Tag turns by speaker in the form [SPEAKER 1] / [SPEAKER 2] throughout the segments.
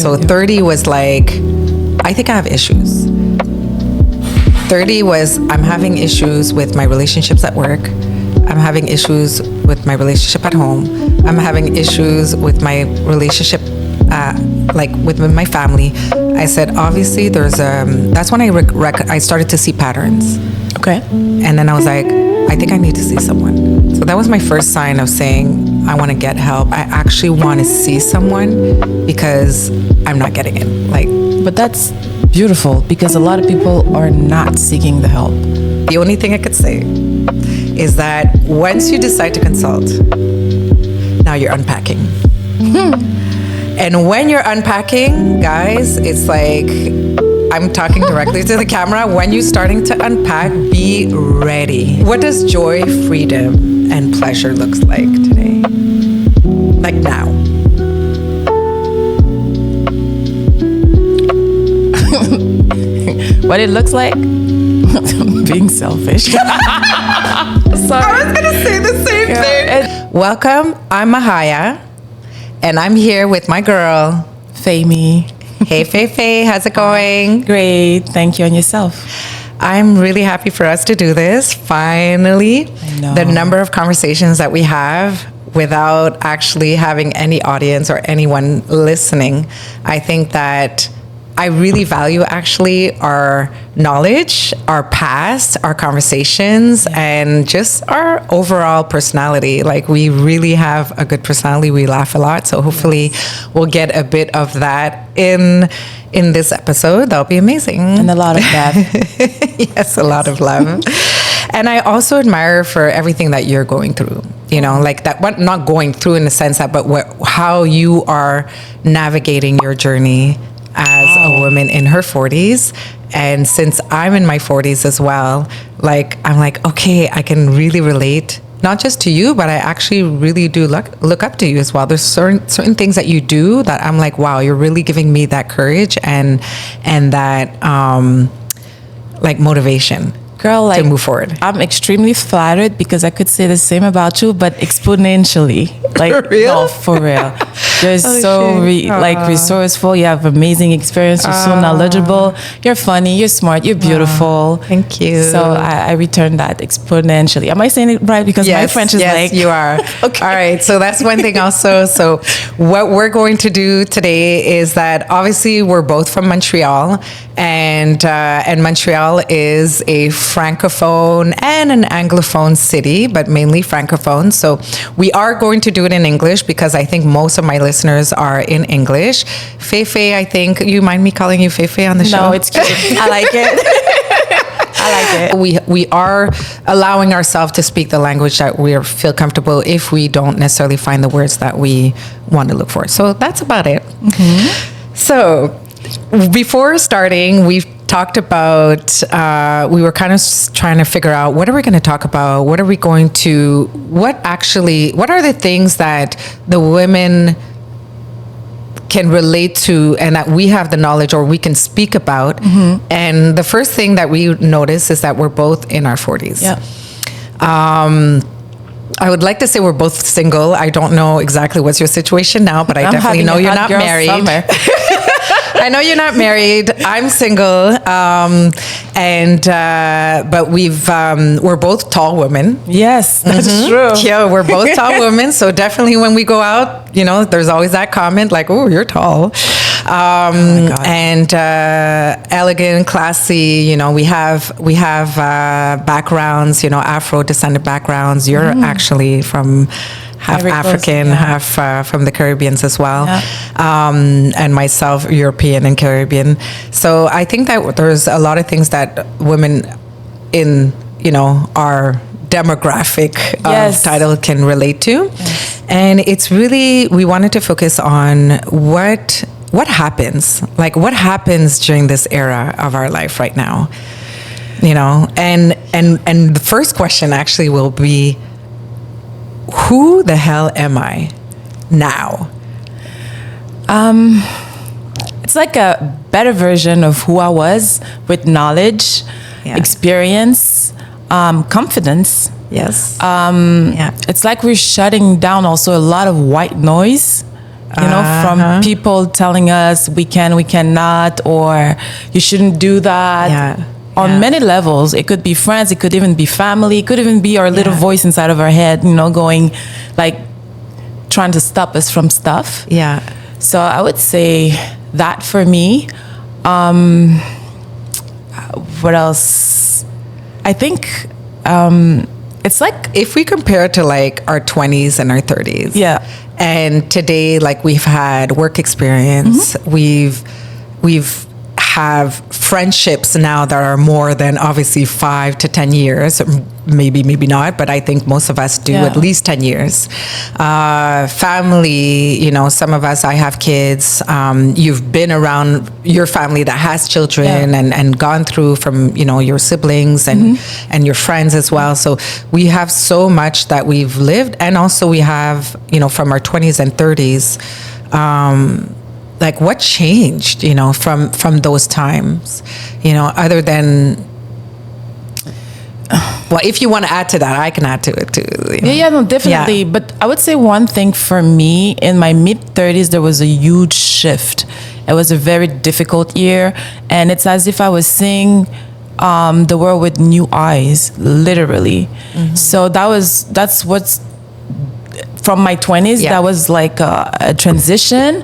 [SPEAKER 1] So 30 was like, I think I have issues. 30 was, I'm having issues with my relationships at work. I'm having issues with my relationship at home. I'm having issues with my relationship, with my family. I said, obviously, that's when I started to see patterns.
[SPEAKER 2] Okay.
[SPEAKER 1] And then I was like, I think I need to see someone. So that was my first sign of saying, I want to get help. I actually want to see someone because I'm not getting it.
[SPEAKER 2] But that's beautiful because a lot of people are not seeking the help.
[SPEAKER 1] The only thing I could say is that once you decide to consult, now you're unpacking. And when you're unpacking, guys, it's like, I'm talking directly to the camera. When you're starting to unpack, be ready. What does joy, freedom, and pleasure looks like today? Like now.
[SPEAKER 2] What it looks like? Being selfish. Sorry.
[SPEAKER 1] I was gonna say the same thing. Welcome, I'm Mahaya, and I'm here with my girl,
[SPEAKER 2] Feymie.
[SPEAKER 1] Hey, Fei, how's it going?
[SPEAKER 2] Great, thank you, and yourself?
[SPEAKER 1] I'm really happy for us to do this, finally.
[SPEAKER 2] I know.
[SPEAKER 1] The number of conversations that we have without actually having any audience or anyone listening. I think that I really value actually our knowledge, our past, our conversations, and just our overall personality. Like, we really have a good personality. We laugh a lot. So hopefully we'll get a bit of that in this episode. That'll be amazing.
[SPEAKER 2] And a lot of love.
[SPEAKER 1] Yes, a lot of love. And I also admire for everything that you're going through, like that, not going through in the sense that, but how you are navigating your journey as a woman in her 40s. And since I'm in my 40s as well, I'm like, okay, I can really relate, not just to you, but I actually really do look up to you as well. There's certain things that you do that I'm like, wow, you're really giving me that courage and that motivation.
[SPEAKER 2] Girl,
[SPEAKER 1] to move forward.
[SPEAKER 2] I'm extremely flattered because I could say the same about you, but exponentially.
[SPEAKER 1] For real?
[SPEAKER 2] No, for real. You're so resourceful. You have amazing experience. You're so knowledgeable. You're funny. You're smart. You're beautiful.
[SPEAKER 1] Thank you.
[SPEAKER 2] So I return that exponentially. Am I saying it right? Because my French is
[SPEAKER 1] yes, you are. Okay. All right. So that's one thing also. So what we're going to do today is that obviously we're both from Montreal, and Montreal is a Francophone and an Anglophone city, but mainly Francophone. So we are going to do it in English because I think most of my listeners are in English. Feifei, I think, you mind me calling you Feifei on the show?
[SPEAKER 2] No, it's cute. I like it.
[SPEAKER 1] We are allowing ourselves to speak the language that we feel comfortable if we don't necessarily find the words that we want to look for. So that's about it. Mm-hmm. So before starting, we've talked about, we were kind of trying to figure out, what are we going to talk about? What are the things that the women can relate to and that we have the knowledge or we can speak about? Mm-hmm. And the first thing that we notice is that we're both in our 40s.
[SPEAKER 2] Yeah.
[SPEAKER 1] I would like to say we're both single. I don't know exactly what's your situation now, but I definitely know you're not married. I know you're not married. I'm single, but we're both tall women.
[SPEAKER 2] Yes, that's true.
[SPEAKER 1] Yeah, we're both tall women. So definitely when we go out, there's always that comment like, "Oh, you're tall," and elegant, classy. We have backgrounds. Afro descendant backgrounds. You're actually from half African, half from the Caribbeans as well. Yeah. And myself, European and Caribbean. So I think that there's a lot of things that women in, our demographic of title can relate to. Yes. And it's really, we wanted to focus on what happens, what happens during this era of our life right now, and the first question actually will be, who the hell am I now?
[SPEAKER 2] It's like a better version of who I was with knowledge, experience, confidence.
[SPEAKER 1] Yes.
[SPEAKER 2] It's like we're shutting down also a lot of white noise You know, from people telling us we can, we cannot, or you shouldn't do that.
[SPEAKER 1] Yeah.
[SPEAKER 2] On many levels. It could be friends, it could even be family, it could even be our little voice inside of our head, you know, going like trying to stop us from stuff.
[SPEAKER 1] Yeah.
[SPEAKER 2] So I would say that for me. What else? I think it's like,
[SPEAKER 1] if we compare it to like our 20s and our 30s.
[SPEAKER 2] Yeah.
[SPEAKER 1] And today, like, we've had work experience. We've have friendships now that are more than obviously 5 to 10 years, maybe not, but I think most of us do at least 10 years. Family, you know, some of us, I have kids. You've been around your family that has children and gone through from, you know, your siblings and your friends as well. So we have so much that we've lived, and also we have, you know, from our 20s and 30s, like, what changed, you know, from those times, you know, other than, well, if you want to add to that, I can add to it too. You know?
[SPEAKER 2] Yeah, no, definitely.
[SPEAKER 1] Yeah.
[SPEAKER 2] But I would say one thing for me, in my mid-30s, there was a huge shift. It was a very difficult year, and it's as if I was seeing the world with new eyes, literally. So that's what's, from my 20s, that was like a transition.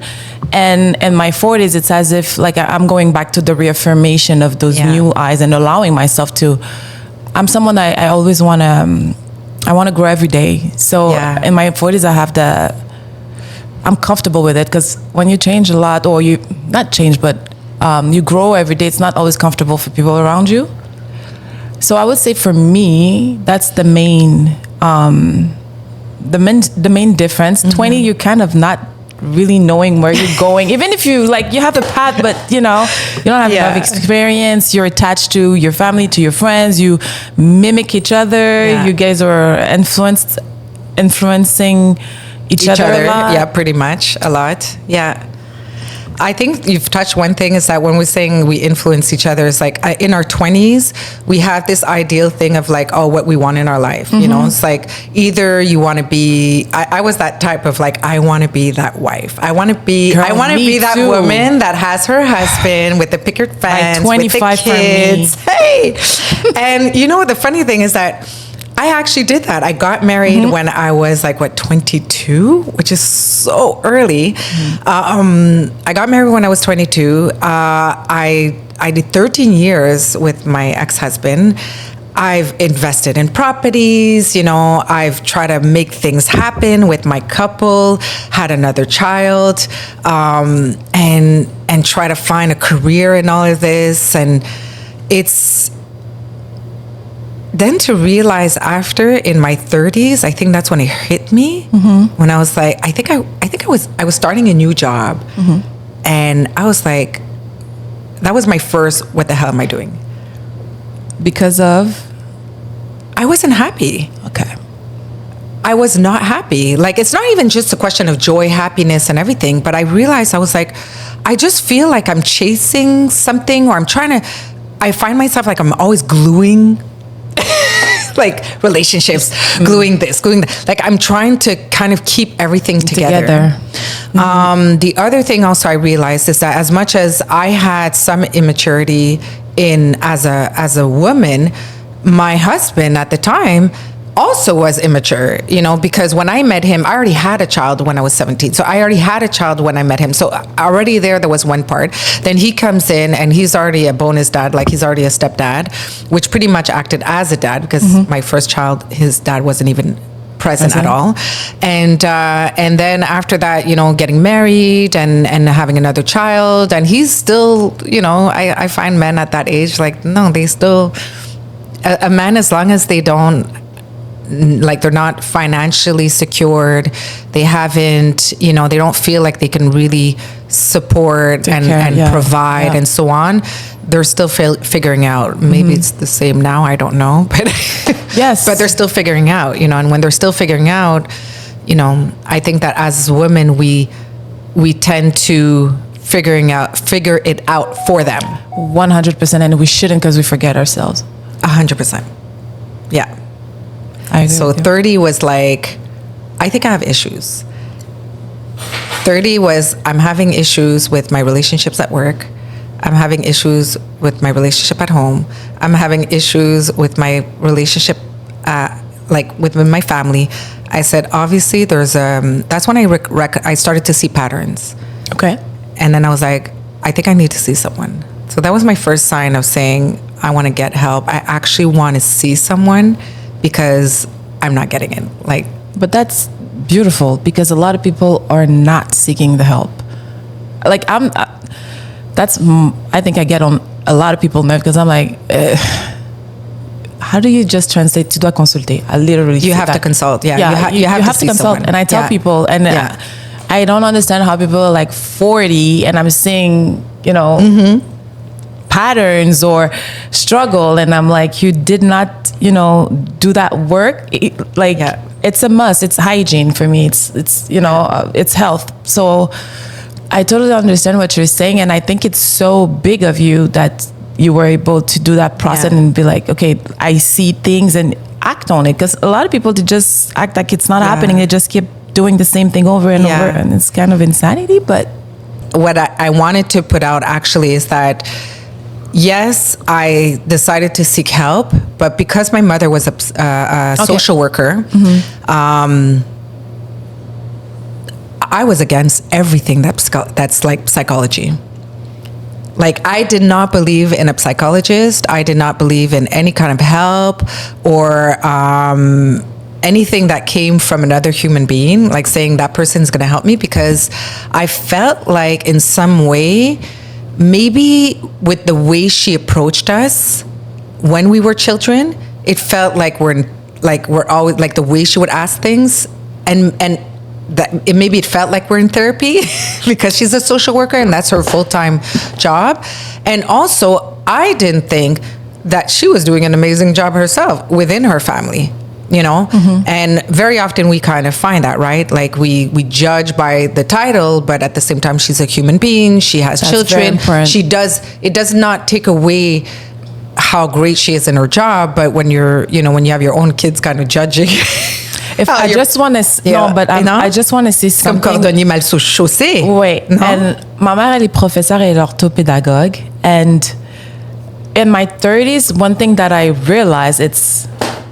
[SPEAKER 2] And in my 40s, it's as if like I'm going back to the reaffirmation of those new eyes and allowing myself to. I'm someone I always want to. I want to grow every day. So in my 40s, I have I'm comfortable with it, because when you change a lot, or you not change, but you grow every day, it's not always comfortable for people around you. So I would say for me, that's the main difference. 20, you're kind of not really knowing where you're going, even if you like, you have a path, but you know, you don't have enough experience. You're attached to your family, to your friends, you mimic each other, you guys are influencing each other a lot.
[SPEAKER 1] Yeah, pretty much a lot. I think you've touched one thing, is that when we're saying we influence each other, it's like in our 20s, we have this ideal thing of like, oh, what we want in our life. You know, it's like either you want to be, I was that type of like, I want to be that wife. I want to be that woman that has her husband with the picket fence, with the kids. Hey! And you know, the funny thing is that I actually did that. I got married when I was like, 22, which is so early. I got married when I was 22. I did 13 years with my ex-husband. I've invested in properties, you know, I've tried to make things happen with my couple, had another child, and try to find a career in all of this. And it's, then to realize after, in my 30s, I think that's when it hit me. When I was like, I was starting a new job, and I was like, that was my first, what the hell am I doing?
[SPEAKER 2] Because of?
[SPEAKER 1] I wasn't happy.
[SPEAKER 2] Okay.
[SPEAKER 1] I was not happy. Like, it's not even just a question of joy, happiness, and everything, but I realized, I was like, I just feel like I'm chasing something, or I find myself like I'm always gluing like relationships, gluing this, gluing that. Like, I'm trying to kind of keep everything together. The other thing also I realized is that as much as I had some immaturity as a woman, my husband at the time also was immature, you know, because when I met him, I already had a child when I was 17. So I already had a child when I met him. So already there was one part. Then he comes in and he's already a bonus dad, like he's already a stepdad, which pretty much acted as a dad, because my first child, his dad wasn't even present at all. And then after that, you know, getting married and having another child, and he's still, you know, I find men at that age, like, no, they still, a man, as long as they don't, like, they're not financially secured, they haven't, you know, they don't feel like they can really support and provide and so on, they're still figuring out. Maybe it's the same now, I don't know, but yes, but they're still figuring out, you know. And when they're still figuring out, you know, I think that as women, we tend to figure it out for them.
[SPEAKER 2] 100%, and we shouldn't, because we forget ourselves.
[SPEAKER 1] 100%. Yeah. So 30 was like, I think I have issues. 30 was I'm having issues with my relationships at work. I'm having issues with my relationship at home. I'm having issues with my relationship, within my family. I said, obviously, that's when I started to see patterns.
[SPEAKER 2] Okay.
[SPEAKER 1] And then I was like, I think I need to see someone. So that was my first sign of saying, I want to get help. I actually want to see someone because I'm not getting it.
[SPEAKER 2] But that's beautiful because a lot of people are not seeking the help. I think I get on a lot of people nerves because I'm like, how do you just translate? Tu dois consulter. I literally
[SPEAKER 1] you have to consult. Yeah,
[SPEAKER 2] you have to consult.
[SPEAKER 1] Someone.
[SPEAKER 2] And I tell people, and I don't understand how people are like 40 and I'm seeing, patterns or struggle, and I'm like, you did not, do that work. It's a must. It's hygiene for me. It's health. So I totally understand what you're saying, and I think it's so big of you that you were able to do that process and be like, okay, I see things and act on it. Because a lot of people, they just act like it's not happening. They just keep doing the same thing over and over, and it's kind of insanity. But
[SPEAKER 1] what I wanted to put out actually is that, yes, I decided to seek help, but because my mother was a social worker, I was against everything that's like psychology. Like, I did not believe in a psychologist. I did not believe in any kind of help or anything that came from another human being, like saying that person's going to help me, because I felt like in some way, maybe with the way she approached us when we were children, it felt like we're always like the way she would ask things, and that maybe it felt like we're in therapy because she's a social worker and that's her full-time job. And also, I didn't think that she was doing an amazing job herself within her family, and very often we kind of find that, right? Like we judge by the title, but at the same time, she's a human being. She has children. It does not take away how great she is in her job, but when when you have your own kids kind of judging.
[SPEAKER 2] I just want to I just want to say something.
[SPEAKER 1] Comme cordonnier mal chaussé.
[SPEAKER 2] Oui.
[SPEAKER 1] No?
[SPEAKER 2] And ma mère, elle est professeure et orthopédagogue. And in my 30s, one thing that I realized,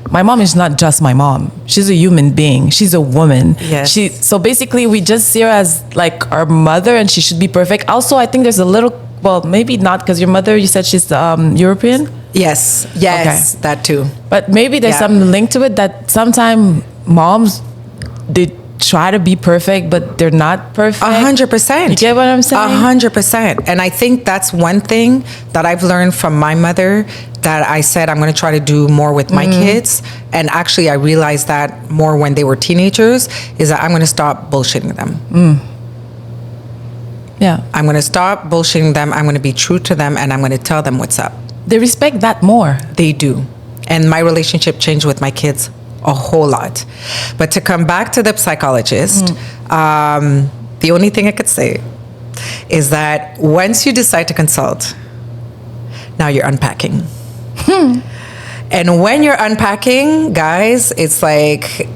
[SPEAKER 2] my mom is not just my mom. She's a human being. She's a woman.
[SPEAKER 1] Yes.
[SPEAKER 2] So basically, we just see her as like our mother, and she should be perfect. Also, I think there's a little, well, maybe not, because your mother, you said she's European?
[SPEAKER 1] Yes, okay. That too.
[SPEAKER 2] But maybe there's some link to it that sometimes moms, they try to be perfect, but they're not perfect.
[SPEAKER 1] 100%.
[SPEAKER 2] You get what I'm saying?
[SPEAKER 1] 100%. And I think that's one thing that I've learned from my mother that I said I'm going to try to do more with my kids. And actually, I realized that more when they were teenagers, is that I'm going to stop bullshitting them.
[SPEAKER 2] Yeah.
[SPEAKER 1] I'm going to stop bullshitting them. I'm going to be true to them, and I'm going to tell them what's up.
[SPEAKER 2] They respect that more.
[SPEAKER 1] They do. And my relationship changed with my kids a whole lot. But to come back to the psychologist, the only thing I could say is that once you decide to consult, now you're unpacking. And when you're unpacking, guys, it's like,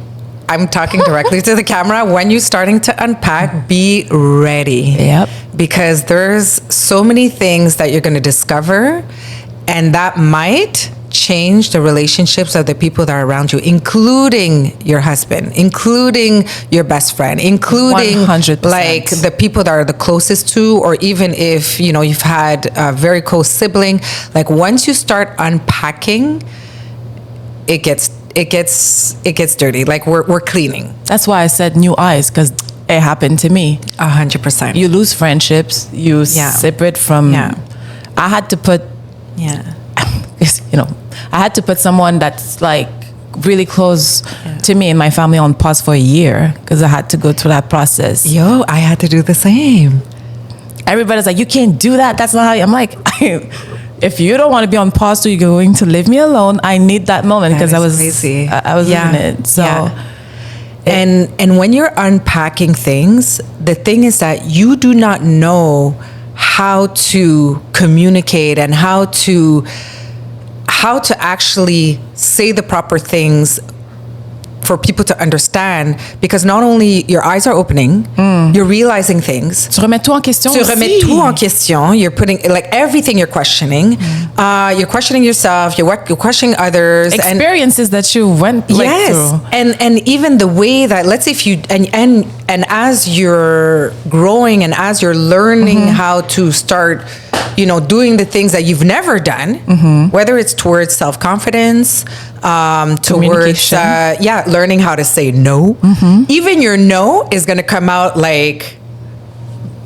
[SPEAKER 1] I'm talking directly to the camera. When you're starting to unpack, be ready.
[SPEAKER 2] Yep.
[SPEAKER 1] Because there's so many things that you're going to discover, and that might change the relationships of the people that are around you, including your husband, including your best friend, including
[SPEAKER 2] 100%.
[SPEAKER 1] like the people that are the closest to, or even if you've had a very close sibling. Like, once you start unpacking, it gets dirty. Like, we're cleaning.
[SPEAKER 2] That's why I said new eyes, because it happened to me.
[SPEAKER 1] 100%.
[SPEAKER 2] You lose friendships. You separate from.
[SPEAKER 1] Yeah.
[SPEAKER 2] I had to put. I had to put someone that's like really close to me and my family on pause for a year because I had to go through that process.
[SPEAKER 1] Yo, I had to do the same.
[SPEAKER 2] Everybody's like, you can't do that. That's not how I'm like, if you don't want to be on pause, so you're going to leave me alone. I need that moment because I was crazy. I was in it. So.
[SPEAKER 1] Yeah. And when you're unpacking things, the thing is that you do not know how to communicate and how to actually say the proper things for people to understand, because not only your eyes are opening, you're realizing things.
[SPEAKER 2] Tu remets tout en question
[SPEAKER 1] Tu
[SPEAKER 2] aussi.
[SPEAKER 1] remets tout en question. You're putting like everything you're questioning. You're questioning yourself. You're questioning others.
[SPEAKER 2] Experiences that you went through.
[SPEAKER 1] And even the way that, let's say if you and as you're growing and as you're learning how to start, doing the things that you've never done, whether it's towards self-confidence, towards learning how to say no. Even your no is going to come out like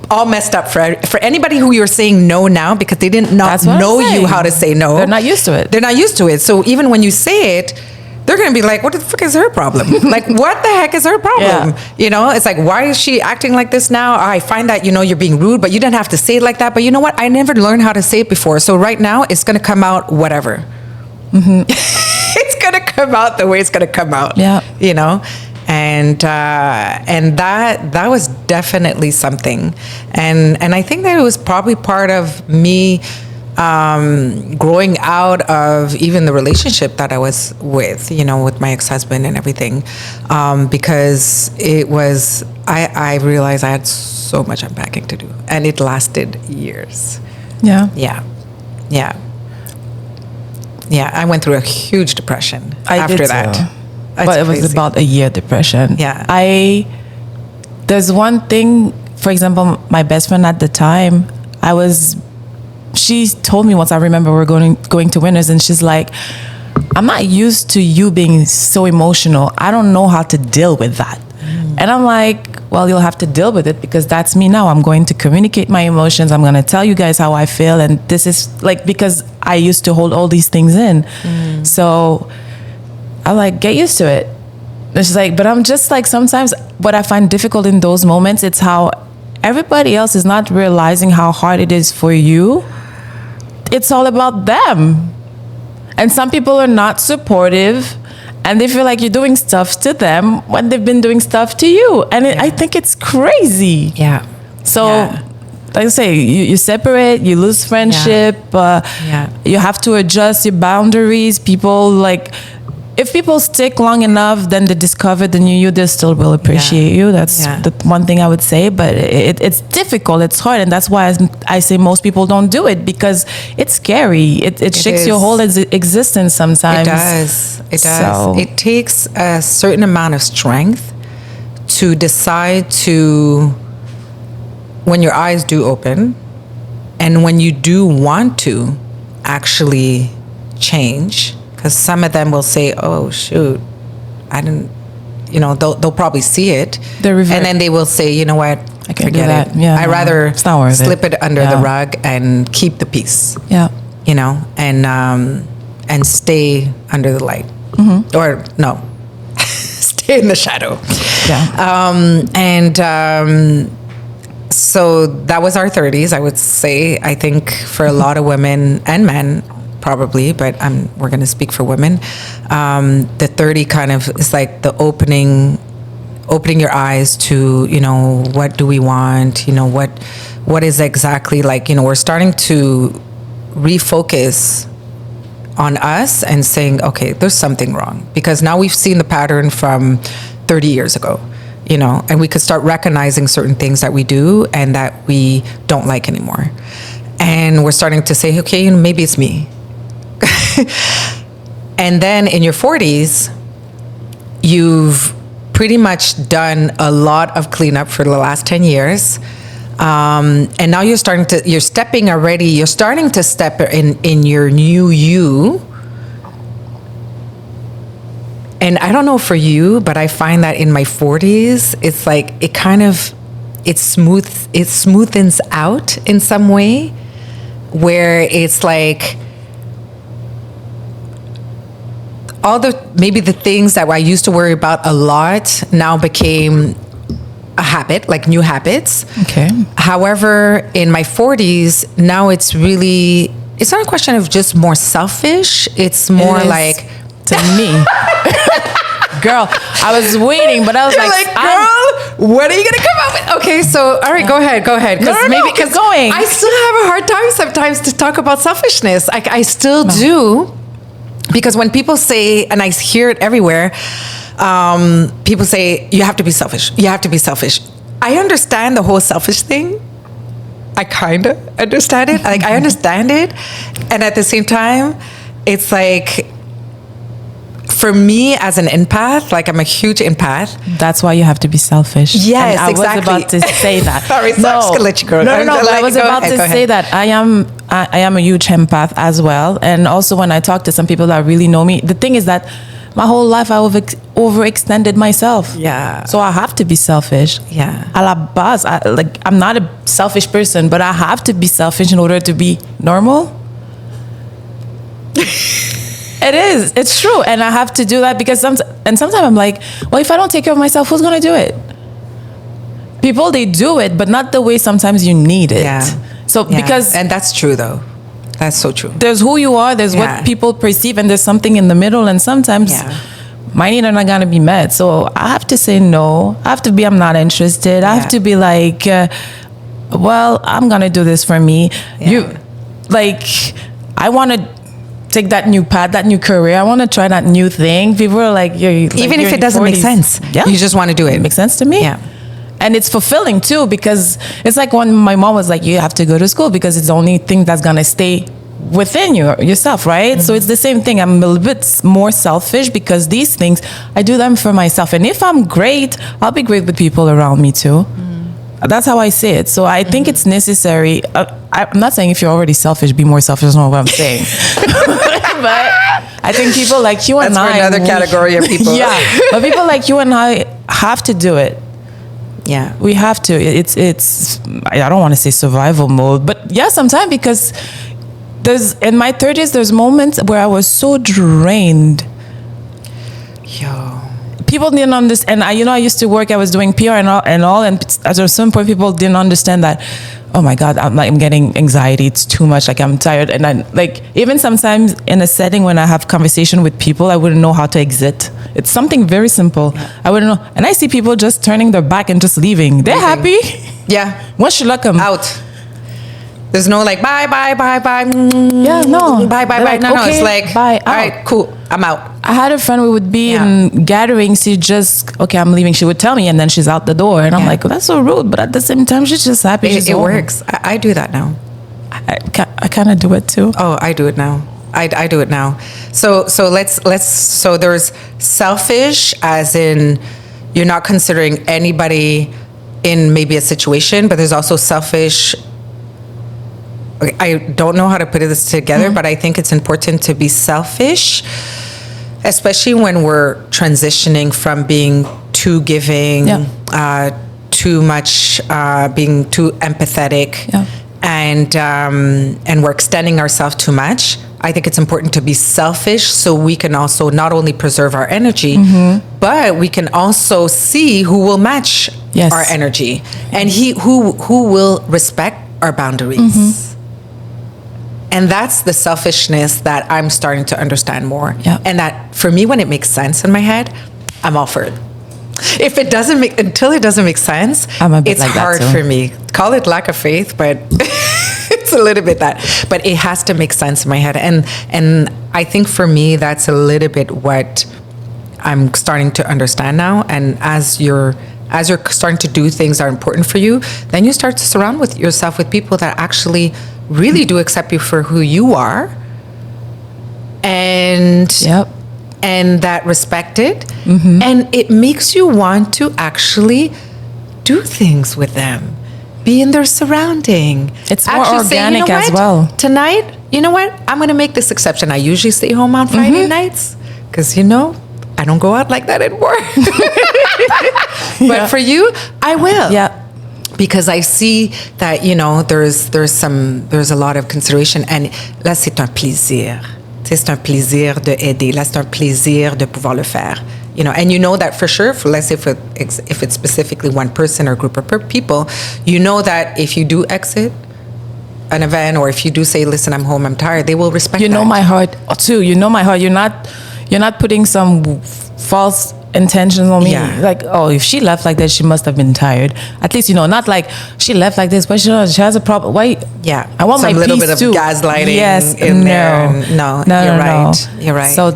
[SPEAKER 1] all messed up for anybody who you're saying no now, because they didn't know you how to say no.
[SPEAKER 2] They're not used to it.
[SPEAKER 1] They're not used to it. So even when you say it, they're going to be like, what the fuck is her problem? Like, what the heck is her problem? It's like, why is she acting like this now? I find that, you're being rude, but you didn't have to say it like that. But you know what? I never learned how to say it before. So right now it's going to come out whatever. It's going to come out the way it's going to come out.
[SPEAKER 2] Yeah.
[SPEAKER 1] And that was definitely something. And I think that it was probably part of me growing out of even the relationship that I was with my ex-husband and everything, because it was, I realized I had so much unpacking to do, and it lasted years.
[SPEAKER 2] Yeah.
[SPEAKER 1] I went through a huge depression
[SPEAKER 2] I
[SPEAKER 1] after
[SPEAKER 2] did
[SPEAKER 1] that.
[SPEAKER 2] too.
[SPEAKER 1] That's
[SPEAKER 2] But it was
[SPEAKER 1] crazy.
[SPEAKER 2] about a year depression.
[SPEAKER 1] Yeah.
[SPEAKER 2] There's one thing, for example, my best friend at the time, she told me once, I remember we're going to Winners, and she's like, I'm not used to you being so emotional. I don't know how to deal with that. And I'm like, well, you'll have to deal with it, because that's me now. I'm going to communicate my emotions. I'm going to tell you guys how I feel. And this is like, because I used to hold all these things in. So I'm like, get used to it. And she's like, but I'm just like, sometimes what I find difficult in those moments, it's how everybody else is not realizing how hard it is for you. It's all about them. And some people are not supportive, and they feel like you're doing stuff to them when they've been doing stuff to you. And I think it's crazy.
[SPEAKER 1] Yeah.
[SPEAKER 2] So, like I say, you separate, you lose friendship, you have to adjust your boundaries. If people stick long enough, then they discover the new you, they still will appreciate you. That's the one thing I would say. But it's difficult, it's hard. And that's why I say most people don't do it, because it's scary. It shakes your whole existence sometimes.
[SPEAKER 1] It does. So, it takes a certain amount of strength to decide to, when your eyes do open, and when you do want to actually change. Because some of them will say, oh, shoot, I didn't, they'll probably see it. And then they will say, you know what,
[SPEAKER 2] I can't
[SPEAKER 1] forget
[SPEAKER 2] do that.
[SPEAKER 1] it.
[SPEAKER 2] Yeah,
[SPEAKER 1] I'd rather slip it under the
[SPEAKER 2] Yeah.
[SPEAKER 1] rug and keep the peace.
[SPEAKER 2] Yeah.
[SPEAKER 1] And stay under the light. Or no, stay in the shadow.
[SPEAKER 2] Yeah.
[SPEAKER 1] So that was our 30s, I would say. I think for a lot of women and men, probably, but we're going to speak for women. The 30 kind of is like the opening your eyes to, what do we want? What is exactly like, we're starting to refocus on us and saying, okay, there's something wrong, because now we've seen the pattern from 30 years ago, and we could start recognizing certain things that we do and that we don't like anymore. And we're starting to say, okay, maybe it's me. And then in your 40s, you've pretty much done a lot of cleanup for the last 10 years. And now you're starting to step in your new you. And I don't know for you, but I find that in my 40s, it's like, it smoothens out in some way, where it's like, maybe the things that I used to worry about a lot now became a habit, like new habits.
[SPEAKER 2] Okay.
[SPEAKER 1] However, in my 40s, now it's not a question of just more selfish. It's more like,
[SPEAKER 2] to me. Girl, I was waiting, but I was
[SPEAKER 1] girl, what are you gonna come up with? Okay, so all right, go ahead.
[SPEAKER 2] No, keep going.
[SPEAKER 1] I still have a hard time sometimes to talk about selfishness. I still do. Because when people say, and I hear it everywhere, people say you have to be selfish. You have to be selfish. I understand the whole selfish thing. I kind of understand it. Like, I understand it. And at the same time, it's like, for me as an empath, like, I'm a huge empath.
[SPEAKER 2] That's why you have to be selfish.
[SPEAKER 1] Yes,
[SPEAKER 2] and
[SPEAKER 1] exactly.
[SPEAKER 2] I was about to say that.
[SPEAKER 1] Sorry, so I'm just gonna let you go.
[SPEAKER 2] No. I was about to say that I am a huge empath as well. And also, when I talk to some people that really know me, the thing is that my whole life I overextended myself.
[SPEAKER 1] Yeah.
[SPEAKER 2] So I have to be selfish.
[SPEAKER 1] Yeah.
[SPEAKER 2] A la base, I'm not a selfish person, but I have to be selfish in order to be normal. It is. It's true. And I have to do that because sometimes I'm like, well, if I don't take care of myself, who's going to do it? People, they do it, but not the way sometimes you need it.
[SPEAKER 1] Yeah.
[SPEAKER 2] So because...
[SPEAKER 1] And that's true, though. That's so true.
[SPEAKER 2] There's who you are, there's what people perceive, and there's something in the middle, and sometimes my needs are not going to be met. So I have to say no. I have to be, I'm not interested. I have to be like, well, I'm going to do this for me. I want to take that new path, that new career. I want to try that new thing. People are like,
[SPEAKER 1] even if it doesn't make sense, you just want to do it.
[SPEAKER 2] It makes sense to me.
[SPEAKER 1] Yeah.
[SPEAKER 2] And it's fulfilling too, because it's like when my mom was like, you have to go to school because it's the only thing that's going to stay within yourself, right? Mm-hmm. So it's the same thing. I'm a little bit more selfish because these things, I do them for myself. And if I'm great, I'll be great with people around me too. Mm-hmm. That's how I see it. So I think it's necessary. I'm not saying if you're already selfish, be more selfish. That's not what I'm saying. But I think people like you and
[SPEAKER 1] I... That's for another category of people.
[SPEAKER 2] Yeah. But people like you and I have to do it.
[SPEAKER 1] Yeah,
[SPEAKER 2] we have to. It's. I don't want to say survival mode, but yeah, sometimes because in my 30s, there's moments where I was so drained. People didn't understand. And I used to work. I was doing PR and all. And at a certain point, people didn't understand that. Oh my God, I'm getting anxiety. It's too much. Like, I'm tired. And even sometimes in a setting when I have conversation with people, I wouldn't know how to exit. It's something very simple. Yeah. I wouldn't know. And I see people just turning their back and just leaving. They're happy.
[SPEAKER 1] Yeah.
[SPEAKER 2] Once you look them
[SPEAKER 1] out. There's no like, bye.
[SPEAKER 2] Yeah, no.
[SPEAKER 1] Bye.
[SPEAKER 2] Like,
[SPEAKER 1] no,
[SPEAKER 2] okay,
[SPEAKER 1] it's like,
[SPEAKER 2] bye.
[SPEAKER 1] All right, cool. I'm out.
[SPEAKER 2] I had a friend, we would be in gatherings. She just, okay, I'm leaving. She would tell me, and then she's out the door. And I'm like, well, that's so rude. But at the same time, she's just happy.
[SPEAKER 1] It works. I do that now.
[SPEAKER 2] I kind of do it too.
[SPEAKER 1] Oh, I do it now. I do it now. So there's selfish, as in you're not considering anybody in maybe a situation, but there's also selfish. I don't know how to put this together, but I think it's important to be selfish, especially when we're transitioning from being too giving, too much, being too empathetic, and we're extending ourselves too much. I think it's important to be selfish so we can also not only preserve our energy, but we can also see who will match our energy and who will respect our boundaries. And that's the selfishness that I'm starting to understand more. Yeah. And that for me, when it makes sense in my head, I'm all for it. If it doesn't until it doesn't make sense, it's like hard for me. Call it lack of faith, but it's a little bit that. But it has to make sense in my head. And I think for me, that's a little bit what I'm starting to understand now. And as you're starting to do things that are important for you, then you start to surround yourself with people that actually really do accept you for who you are, and that respect it, and it makes you want to actually do things with them, be in their surrounding.
[SPEAKER 2] It's more organic as well.
[SPEAKER 1] Tonight, you know what? I'm going to make this exception. I usually stay home on Friday nights because I don't go out like that anymore. But for you, I will.
[SPEAKER 2] Yeah.
[SPEAKER 1] Because I see that, there's a lot of consideration. And là, c'est un plaisir. C'est un plaisir de aider. Là, c'est un plaisir de pouvoir le faire. And you know that for sure, let's say if it's specifically one person or group of people, you know that if you do exit an event or if you do say, listen, I'm home, I'm tired, they will respect that.
[SPEAKER 2] You know my heart too. You know my heart. You're not putting some false intentions on me. Like, oh, if she left like that, she must have been tired. At least, not like she left like this, but she has a problem. Why?
[SPEAKER 1] Yeah.
[SPEAKER 2] I want
[SPEAKER 1] some
[SPEAKER 2] my
[SPEAKER 1] little
[SPEAKER 2] peace
[SPEAKER 1] bit of
[SPEAKER 2] too.
[SPEAKER 1] gaslighting in there. No, you're right. You're right.
[SPEAKER 2] So,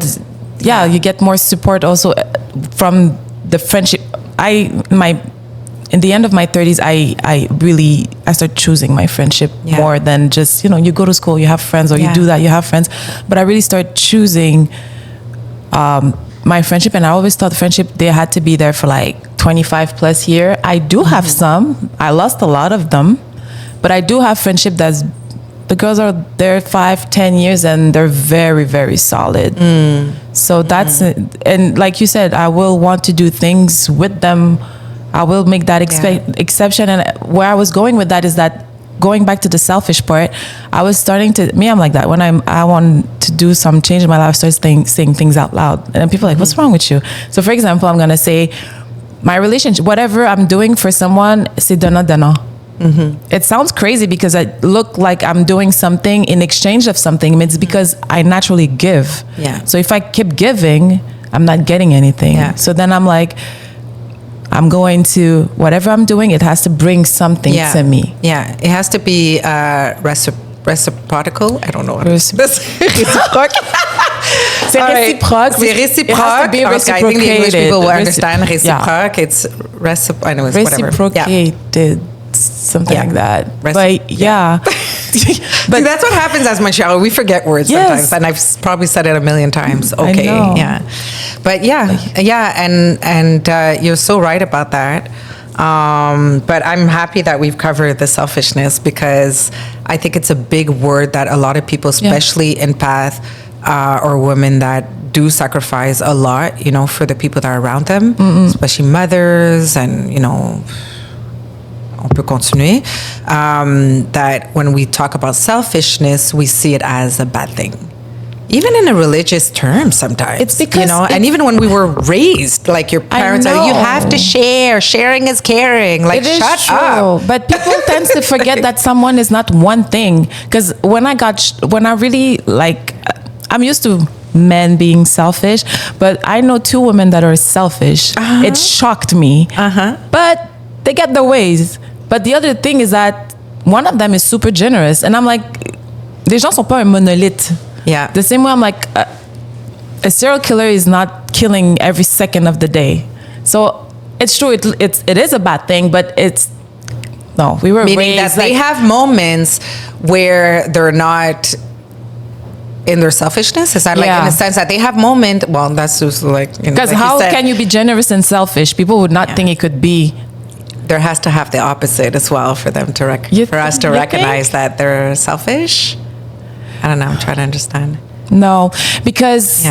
[SPEAKER 2] you get more support also from the friendship, in the end of my 30s, I started choosing my friendship more than just, you go to school, you have friends, or you do that, you have friends. But I really started choosing my friendship, and I always thought friendship, they had to be there for like 25 plus years. I do have some. I lost a lot of them, but I do have friendship the girls are there 5-10 years and they're very, very solid. So that's and like you said, I will want to do things with them. I will make that exception. And where I was going with that is that, going back to the selfish part, I was starting to, I'm like that. When I want to do some change in my life, I start saying things out loud. And then people are like, what's wrong with you? So for example, I'm going to say, my relationship, whatever I'm doing for someone, c'est donnant-donnant. It sounds crazy because I look like I'm doing something in exchange of something. It's because I naturally give. So if I keep giving, I'm not getting anything. So then I'm like, I'm going to, whatever I'm doing, it has to bring something to me.
[SPEAKER 1] It has to be reciprocal. I don't know what it's
[SPEAKER 2] Reciproque. C'est réciproque.
[SPEAKER 1] C'est réciproque.
[SPEAKER 2] It has to be
[SPEAKER 1] I think the English people will understand
[SPEAKER 2] reciprocated.
[SPEAKER 1] reciproque. It's anyways, whatever.
[SPEAKER 2] Reciprocated. Something like that. But
[SPEAKER 1] but see, that's what happens as Michelle. We forget words sometimes, and I've probably said it a million times. Okay, but and you're so right about that. But I'm happy that we've covered the selfishness, because I think it's a big word that a lot of people, especially empath or women that do sacrifice a lot, for the people that are around them, especially mothers and, on peut continuer, that when we talk about selfishness, we see it as a bad thing. Even in a religious term sometimes.
[SPEAKER 2] It's because...
[SPEAKER 1] and even when we were raised, like your parents are, you have to share. Sharing is caring. Like, shut up.
[SPEAKER 2] But people tend to forget that someone is not one thing. Because when I really, I'm used to men being selfish, but I know 2 women that are selfish. It shocked me. But they get their ways. But the other thing is that one of them is super generous. And I'm like, les gens sont pas un monolithe. The same way I'm like, a serial killer is not killing every second of the day. So it's true, it is a bad thing, but we were
[SPEAKER 1] meaning
[SPEAKER 2] raised
[SPEAKER 1] that they have moments where they're not in their selfishness. Is that in the sense that they have moment? Well, that's just
[SPEAKER 2] because how can you be generous and selfish? People would not think it could be.
[SPEAKER 1] There has to have the opposite as well for them to for us to recognize that they're selfish. I don't know. I'm trying to understand.
[SPEAKER 2] No, because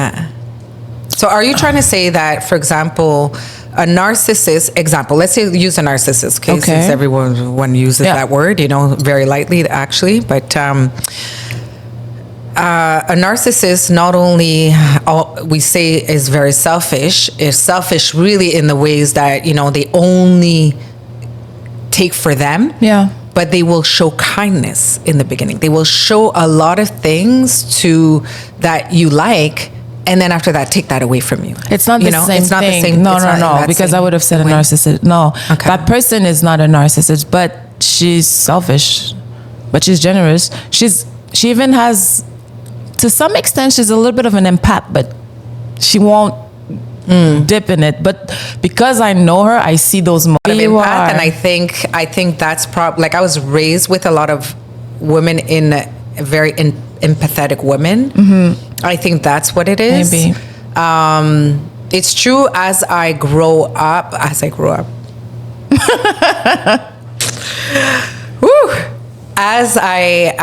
[SPEAKER 1] So are you trying to say that, for example, a narcissist example? Let's say use a narcissist, okay? Since everyone uses that word, very lightly actually, but. A narcissist not only we say is very selfish, is selfish really in the ways that they only take for them, but they will show kindness in the beginning. They will show a lot of things that you like, and then after that take that away from you.
[SPEAKER 2] It's not the same thing. No, because I would have said a narcissist. No, that person is not a narcissist, but she's selfish, but she's generous. She even has, to some extent, she's a little bit of an empath, but she won't dip in it. But because I know her, I see those moments.
[SPEAKER 1] And I think that's probably, I was raised with a lot of women very empathetic women. I think that's what it is.
[SPEAKER 2] Maybe.
[SPEAKER 1] It's true as I grow up. Whew. As I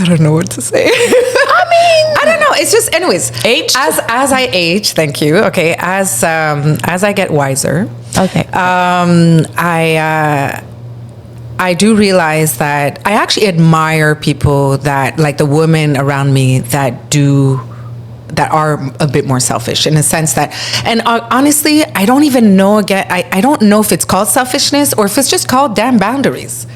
[SPEAKER 1] don't know what to say. I don't know. It's just, anyways,
[SPEAKER 2] age.
[SPEAKER 1] As I age, thank you. Okay, as I get wiser.
[SPEAKER 2] Okay.
[SPEAKER 1] I do realize that I actually admire people that, like the women around me, that are a bit more selfish, in a sense that, and honestly, I don't even know. Again, I don't know if it's called selfishness or if it's just called damn boundaries.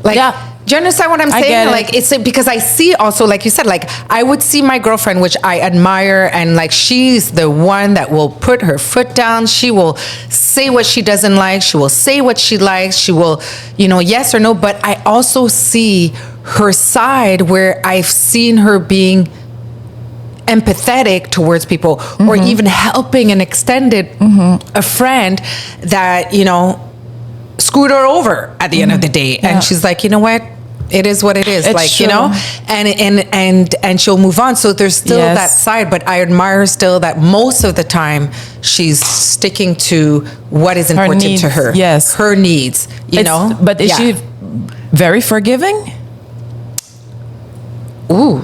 [SPEAKER 1] Do you understand what I'm saying? It's because I see also, like you said, I would see my girlfriend, which I admire, and she's the one that will put her foot down. She will say what she doesn't like. She will say what she likes. She will, yes or no. But I also see her side where I've seen her being empathetic towards people, or even helping and extended a friend that, you know, screwed her over at the end of the day. And she's like, you know what? It is what it is.
[SPEAKER 2] It's
[SPEAKER 1] like,
[SPEAKER 2] true.
[SPEAKER 1] you know, and she'll move on. So there's still that side, but I admire still that most of the time she's sticking to what is important
[SPEAKER 2] needs,
[SPEAKER 1] to her.
[SPEAKER 2] yes.
[SPEAKER 1] Her needs, you know.
[SPEAKER 2] But is she very forgiving?
[SPEAKER 1] Ooh.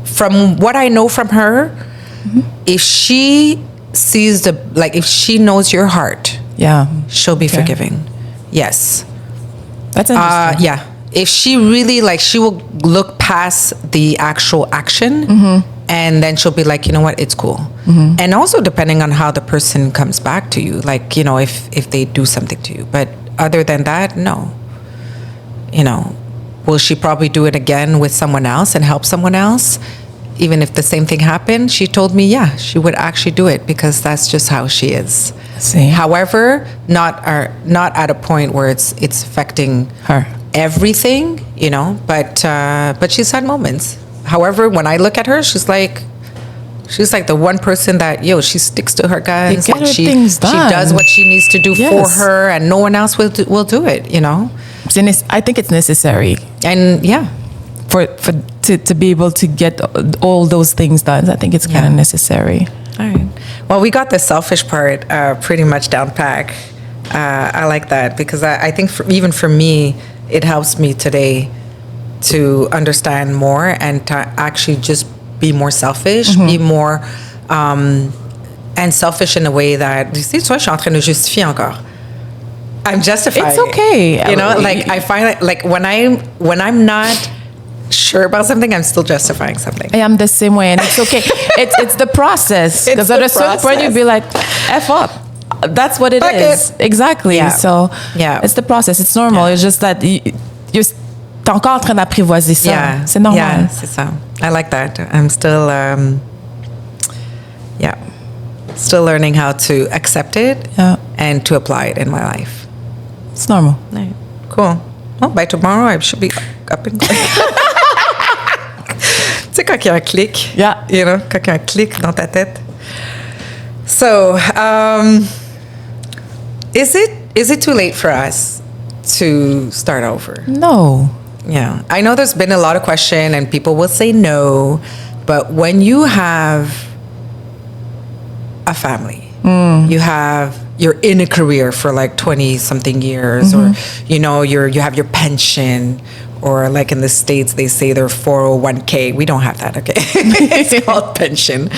[SPEAKER 1] From what I know from her, if she sees if she knows your heart, she'll be forgiving. Yes.
[SPEAKER 2] That's interesting.
[SPEAKER 1] Yeah. If she really, like, she will look past the actual action, and then she'll be like, you know what, it's cool. And also depending on how the person comes back to you, like, you know, if they do something to you. But other than that, no. You know, will she probably do it again with someone else and help someone else? Even if the same thing happened, she told me, yeah, she would actually do it because that's just how she is.
[SPEAKER 2] See.
[SPEAKER 1] However, not at a point where it's affecting
[SPEAKER 2] Her.
[SPEAKER 1] everything, you know. But she's had moments. However, when I look at her, she's like the one person that she sticks to her guns.
[SPEAKER 2] Get her
[SPEAKER 1] she
[SPEAKER 2] things done.
[SPEAKER 1] She does what she needs to do for her, and no one else will do it. You know.
[SPEAKER 2] I think it's necessary.
[SPEAKER 1] And
[SPEAKER 2] to be able to get all those things done, I think it's kind of necessary.
[SPEAKER 1] All right. Well, we got the selfish part pretty much down pack. I like that because I think even for me, it helps me today to understand more and to actually just be more selfish, be more and selfish in a way that, tu sais, je suis en train de justifier encore. I'm justifying.
[SPEAKER 2] It's okay.
[SPEAKER 1] You know, like I find it like when I'm not sure about something, I'm still justifying something.
[SPEAKER 2] I am the same way, and it's okay. it's the process. Because at a certain point, you'd be like, "F up." That's what it is. Exactly.
[SPEAKER 1] Yeah.
[SPEAKER 2] So it's the process. It's normal. It's just that t'es encore en train d'apprivoiser ça.
[SPEAKER 1] Yeah.
[SPEAKER 2] C'est normal.
[SPEAKER 1] Yeah, c'est ça. I like that. I'm still, still learning how to accept it and to apply it in my life.
[SPEAKER 2] It's normal.
[SPEAKER 1] Right. Cool. Well, by tomorrow, I should be up and going. Tu sais, quand il y a un clic, you know, quand il y a un clic dans ta tête. So, is it too late for us to start over?
[SPEAKER 2] No.
[SPEAKER 1] Yeah. I know there's been a lot of question and people will say no, but when you have a family, you're in a career for like 20 something years, or, you know, you have your pension, or like in the States, they say their 401k. We don't have that, okay? It's called pension.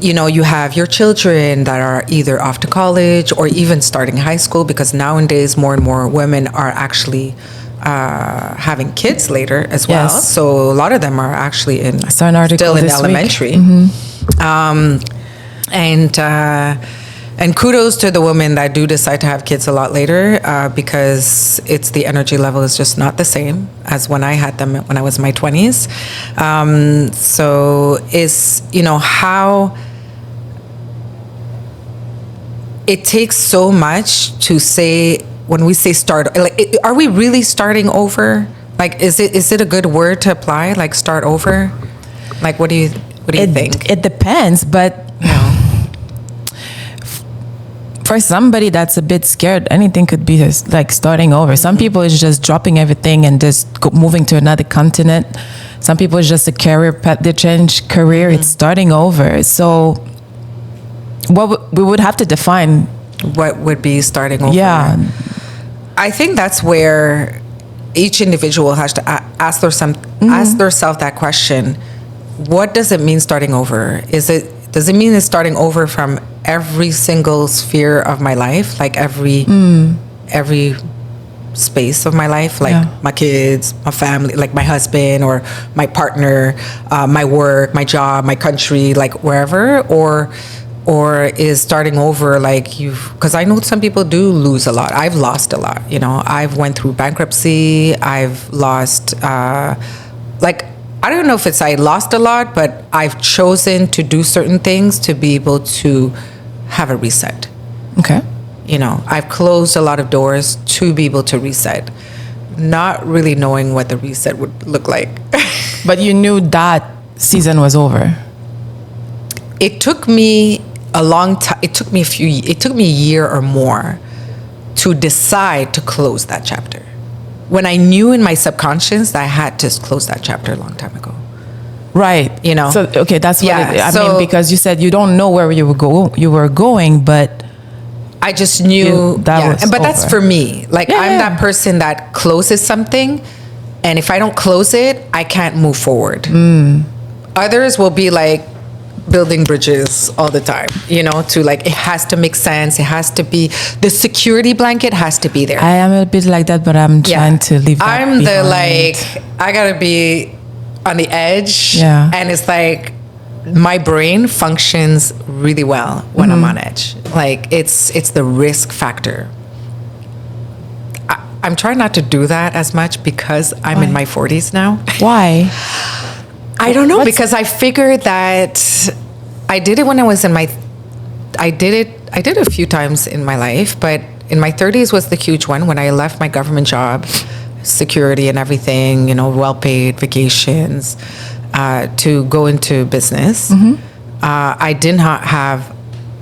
[SPEAKER 1] You know, you have your children that are either off to college or even starting high school, because nowadays more and more women are actually having kids later as well.
[SPEAKER 2] Yes.
[SPEAKER 1] So a lot of them are actually
[SPEAKER 2] saw an article
[SPEAKER 1] still in
[SPEAKER 2] this
[SPEAKER 1] elementary.
[SPEAKER 2] week.
[SPEAKER 1] And kudos to the women that do decide to have kids a lot later, because the energy level is just not the same as when I had them when I was in my 20s. So you know, how it takes so much to say, when we say start, like, are we really starting over? Like, is it a good word to apply? Like, start over? Like, what do you think?
[SPEAKER 2] It depends, but for somebody that's a bit scared, anything could be like starting over. Some people is just dropping everything and just moving to another continent. Some people is just a career path. They change career. It's starting over. So we would have to define
[SPEAKER 1] what would be starting over.
[SPEAKER 2] Yeah.
[SPEAKER 1] I think that's where each individual has to ask themselves that question. What does it mean starting over? Does it mean it's starting over from every single sphere of my life, like every space of my life, like my kids, my family, like my husband or my partner, my work, my job, my country, like wherever, or is starting over like because I know some people do lose a lot. I've lost a lot, you know. I've went through bankruptcy. I've lost, I don't know if I lost a lot, but I've chosen to do certain things to be able to have a reset.
[SPEAKER 2] Okay.
[SPEAKER 1] You know, I've closed a lot of doors to be able to reset. not really knowing what the reset would look like.
[SPEAKER 2] But you knew that season was over.
[SPEAKER 1] It took me a long time. It took me a year or more to decide to close that chapter. When I knew in my subconscious that I had to close that chapter a long time ago.
[SPEAKER 2] Right.
[SPEAKER 1] You know?
[SPEAKER 2] So, okay, that's what
[SPEAKER 1] Yeah,
[SPEAKER 2] I mean, because you said you don't know where you were going, but
[SPEAKER 1] I just knew
[SPEAKER 2] that was
[SPEAKER 1] but that's
[SPEAKER 2] over.
[SPEAKER 1] for me. Like, I'm that person that closes something, and if I don't close it, I can't move forward. Others will be like building bridges all the time, you know, to like, it has to make sense. It has to be, the security blanket has to be there.
[SPEAKER 2] I am a bit like that, but I'm trying to leave that
[SPEAKER 1] I'm
[SPEAKER 2] behind.
[SPEAKER 1] the like, I gotta be on the edge.
[SPEAKER 2] Yeah.
[SPEAKER 1] And it's like, my brain functions really well when I'm on edge. Like, it's the risk factor. I'm trying not to do that as much because I'm in my 40s now.
[SPEAKER 2] Why?
[SPEAKER 1] I don't know, because I figured that I did it when I was in my, I did it a few times in my life, but in my 30s was the huge one when I left my government job, security and everything, you know, well-paid vacations, to go into business. I did not have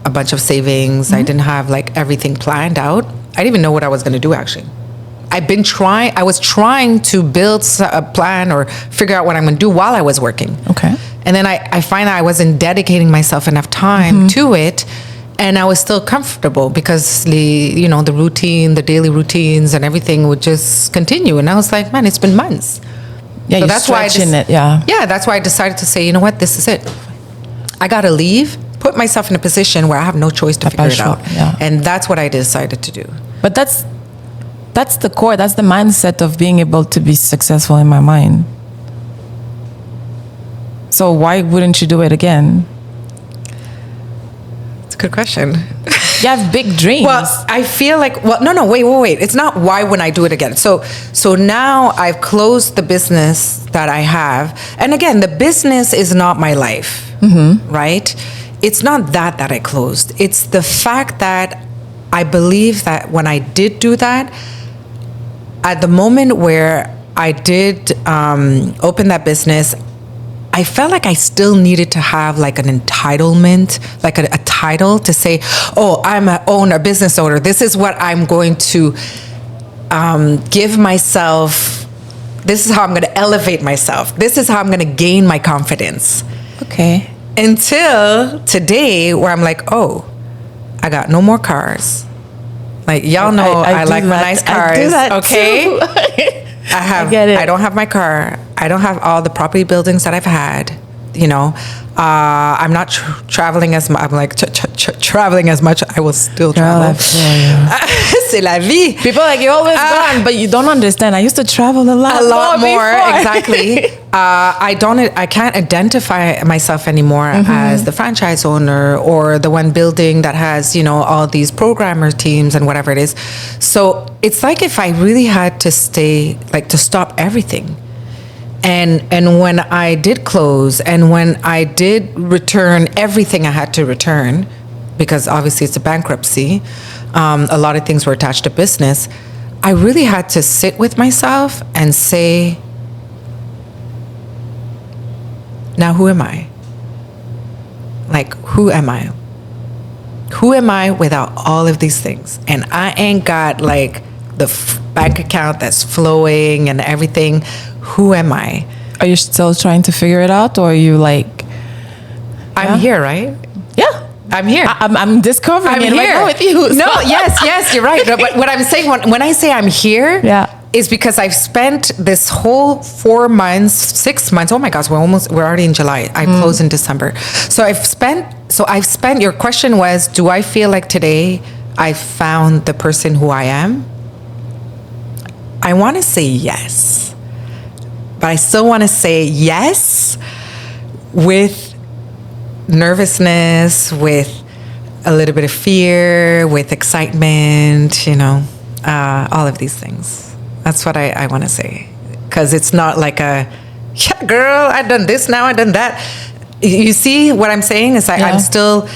[SPEAKER 1] a bunch of savings. I didn't have like everything planned out. I didn't even know what I was going to do actually. I was trying to build a plan or figure out what I'm going to do while I was working.
[SPEAKER 2] Okay.
[SPEAKER 1] And then I find that I wasn't dedicating myself enough time to it. And I was still comfortable because the routine, the daily routines and everything would just continue. And I was like, man, it's been months.
[SPEAKER 2] Yeah,
[SPEAKER 1] So
[SPEAKER 2] you're
[SPEAKER 1] that's why
[SPEAKER 2] stretching it, yeah.
[SPEAKER 1] Yeah, that's why I decided to say, you know what, this is it. I got to leave, put myself in a position where I have no choice to figure it out.
[SPEAKER 2] Yeah.
[SPEAKER 1] And that's what I decided to do.
[SPEAKER 2] But that's the core, that's the mindset of being able to be successful in my mind. So why wouldn't you do it again?
[SPEAKER 1] It's a good question.
[SPEAKER 2] You have big dreams.
[SPEAKER 1] Well, I feel like, no, wait. It's not why wouldn't I do it again. So now I've closed the business that I have. And again, the business is not my life, right? It's not that I closed. It's the fact that I believe that when I did do that, at the moment where I did open that business, I felt like I still needed to have like an entitlement, like a title to say, oh, I'm a business owner. This is what I'm going to give myself. This is how I'm going to elevate myself. This is how I'm going to gain my confidence.
[SPEAKER 2] Okay.
[SPEAKER 1] Until today, where I'm like, oh, I got no more cars. Like, y'all know I like my nice cars.
[SPEAKER 2] I do that
[SPEAKER 1] okay.
[SPEAKER 2] too.
[SPEAKER 1] I
[SPEAKER 2] get it.
[SPEAKER 1] I don't have my car. I don't have all the property buildings that I've had. You know, I'm not traveling as much. I'm like traveling as much. I will still travel. C'est la vie.
[SPEAKER 2] People are like, you're always gone, but you don't understand. I used to travel a lot
[SPEAKER 1] more.
[SPEAKER 2] before.
[SPEAKER 1] Exactly. I can't identify myself anymore as the franchise owner or the one building that has, you know, all these programmer teams and whatever it is. So it's like if I really had to to stop everything. And when I did close and when I did return everything I had to return, because obviously it's a bankruptcy, a lot of things were attached to business, I really had to sit with myself and say, now who am I? Like, who am I? Who am I without all of these things? And I ain't got like the bank account that's flowing and everything. Who am I?
[SPEAKER 2] Are you still trying to figure it out, or are you like...
[SPEAKER 1] I'm here, right?
[SPEAKER 2] Yeah.
[SPEAKER 1] I'm here.
[SPEAKER 2] I'm discovering it right now with you.
[SPEAKER 1] No, yes, you're right. No, but what I'm saying, when I say I'm here, is because I've spent this whole 4 months, 6 months. Oh my gosh, we're already in July. I closed in December. So I've spent, your question was, do I feel like today I found the person who I am? I want to say yes. But I still want to say yes with nervousness, with a little bit of fear, with excitement, you know, all of these things. That's what I want to say. Because it's not like yeah, girl, I've done this now, I've done that. You see what I'm saying? It's like I still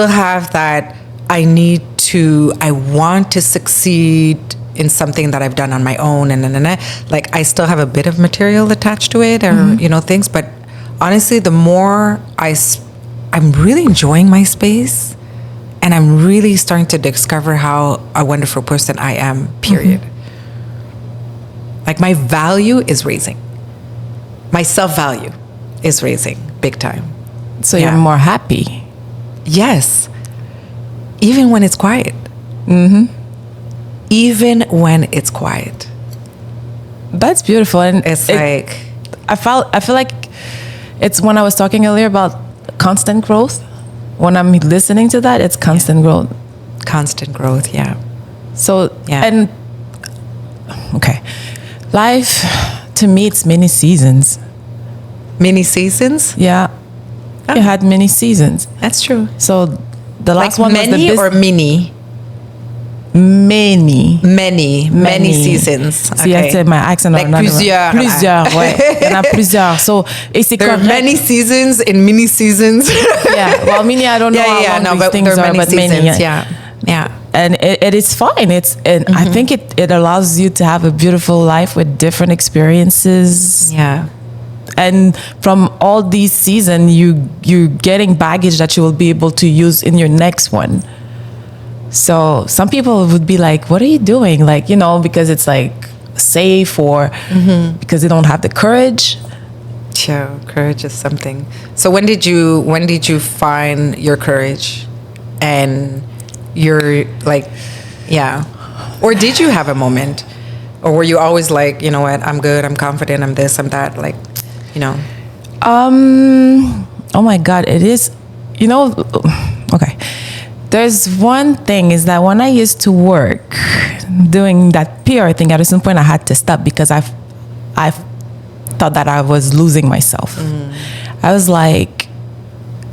[SPEAKER 1] have that I want to succeed in something that I've done on my own, and like I still have a bit of material attached to it, or things. But honestly, the more I'm really enjoying my space, and I'm really starting to discover how a wonderful person I am. Period. Like my value is raising. My self-value is raising big time.
[SPEAKER 2] So you're more happy.
[SPEAKER 1] Yes. Even when it's quiet. Even when it's quiet.
[SPEAKER 2] That's beautiful. And
[SPEAKER 1] it's like
[SPEAKER 2] I feel like it's when I was talking earlier about constant growth. When I'm listening to that, it's constant growth.
[SPEAKER 1] Constant growth, yeah.
[SPEAKER 2] So and okay. Life to me it's many seasons.
[SPEAKER 1] Many seasons?
[SPEAKER 2] Yeah. You had many seasons.
[SPEAKER 1] That's true.
[SPEAKER 2] So the last
[SPEAKER 1] like
[SPEAKER 2] one was
[SPEAKER 1] many or mini?
[SPEAKER 2] Many
[SPEAKER 1] seasons.
[SPEAKER 2] See, I said my accent.
[SPEAKER 1] Like plusieurs.
[SPEAKER 2] Plusieurs, ouais. Il y en a plusieurs. So, et c'est
[SPEAKER 1] there are many seasons and mini seasons.
[SPEAKER 2] Yeah. Well, mini, I don't know how long these things are, but many.
[SPEAKER 1] Yeah.
[SPEAKER 2] And it is fine. And I think it allows you to have a beautiful life with different experiences.
[SPEAKER 1] Yeah.
[SPEAKER 2] And from all these seasons, you're getting baggage that you will be able to use in your next one. So some people would be like, what are you doing? Like, because it's like safe or because they don't have the courage.
[SPEAKER 1] Sure, courage is something. So when did you find your courage and your like, or did you have a moment, or were you always like, you know what, I'm good, I'm confident, I'm this, I'm that, like,
[SPEAKER 2] Oh my God, it is, okay. There's one thing is that when I used to work doing that PR thing, at some point I had to stop because I thought that I was losing myself. I was like,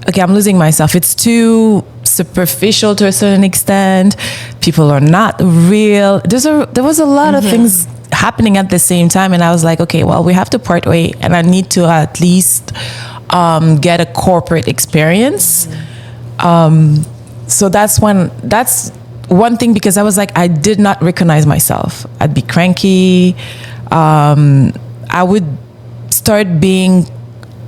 [SPEAKER 2] okay, I'm losing myself. It's too superficial to a certain extent. People are not real. There was a lot of things happening at the same time, and I was like, okay, well, we have to part way, and I need to at least get a corporate experience. So that's one thing, because I was like, I did not recognize myself. I'd be cranky. I would start being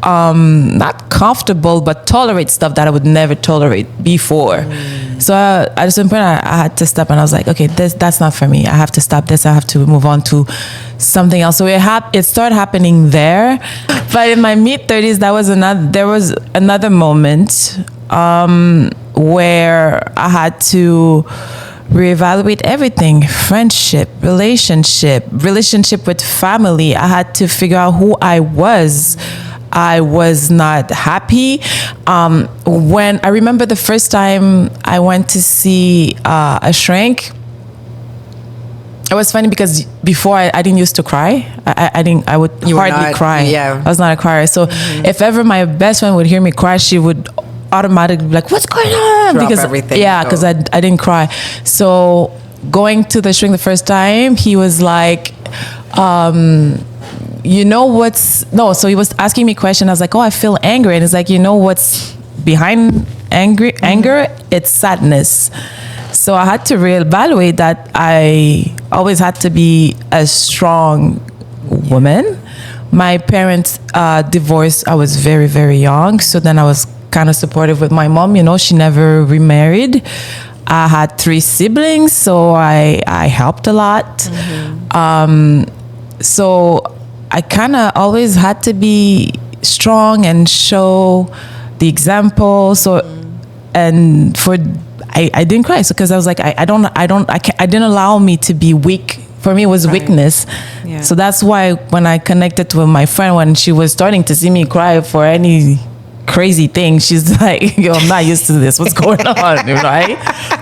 [SPEAKER 2] not comfortable, but tolerate stuff that I would never tolerate before. So at a certain point, I had to stop, and I was like, okay, that's not for me. I have to stop this. I have to move on to something else. So it started happening there. But in my mid-30s, there was another moment where I had to reevaluate everything: friendship, relationship with family. I had to figure out who I was. I was not happy. When I remember the first time I went to see a shrink, it was funny because before I didn't used to cry. I would hardly cry.
[SPEAKER 1] Yeah.
[SPEAKER 2] I was not a crier. So if ever my best friend would hear me cry, she would automatically be like, what's going on?
[SPEAKER 1] Drop everything.
[SPEAKER 2] Yeah, because I didn't cry. So going to the shrink the first time, he was like, so he was asking me a question. I was like, oh, I feel angry. And it's like, what's behind anger? It's sadness. So I had to reevaluate that I always had to be a strong woman. My parents divorced. I was very, very young. So then I was kind of supportive with my mom. She never remarried. I had 3 siblings, so I helped a lot. So I kind of always had to be strong and show the example. So, and I didn't cry. So, because I was like, I didn't allow me to be weak. For me, it was weakness. Yeah. So that's why when I connected with my friend, when she was starting to see me cry for any crazy thing, she's like, yo, I'm not used to this. What's going on? Right?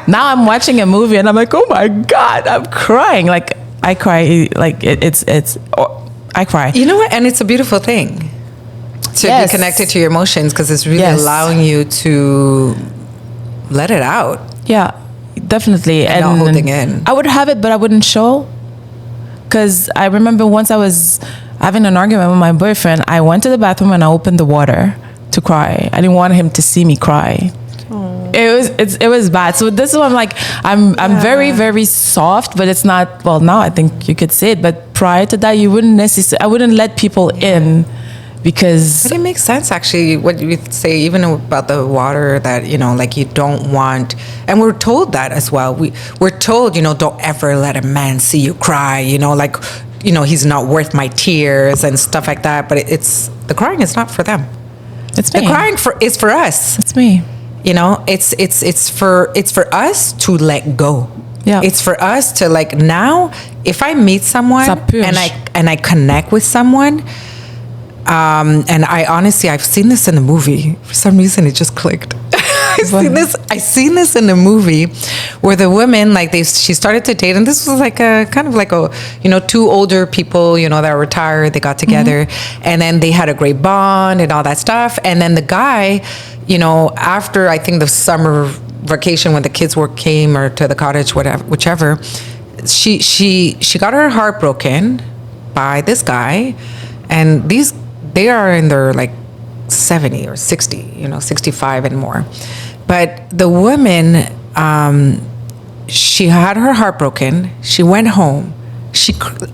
[SPEAKER 2] Now I'm watching a movie and I'm like, oh my God, I'm crying. Like I cry, like I cry.
[SPEAKER 1] You know what? And it's a beautiful thing to be connected to your emotions, because it's really allowing you to let it out.
[SPEAKER 2] Yeah, definitely.
[SPEAKER 1] And not holding in.
[SPEAKER 2] I would have it, but I wouldn't show. Because I remember once I was having an argument with my boyfriend, I went to the bathroom and I opened the water to cry. I didn't want him to see me cry. Aww. it was bad. So this is why I'm like, I'm very, very soft, but it's not, well, now I think you could say it, but prior to that, you wouldn't necessarily, I wouldn't let people in because.
[SPEAKER 1] But it makes sense, actually, what you say, even about the water, that, you know, like you don't want, and we're told that as well. We're told, you know, don't ever let a man see you cry, you know, like, you know, he's not worth my tears and stuff like that. But it's, the crying is not for them.
[SPEAKER 2] It's me.
[SPEAKER 1] The crying is for us.
[SPEAKER 2] It's me.
[SPEAKER 1] You know, it's for us to let go.
[SPEAKER 2] Yeah.
[SPEAKER 1] It's for us to, like, now, if I meet someone and I connect with someone, and I've seen this in the movie. For some reason, it just clicked. I seen this in the movie where the women, like, she started to date, and this was like a kind of like a, you know, two older people, you know, that were retired, they got together, and then they had a great bond and all that stuff. And then the guy, you know, after I think the summer vacation when the kids came or to the cottage, whichever, she got her heart broken by this guy, and they are in their like 70 or 60, you know, 65 and more. But the woman, she had her heart broken. She went home.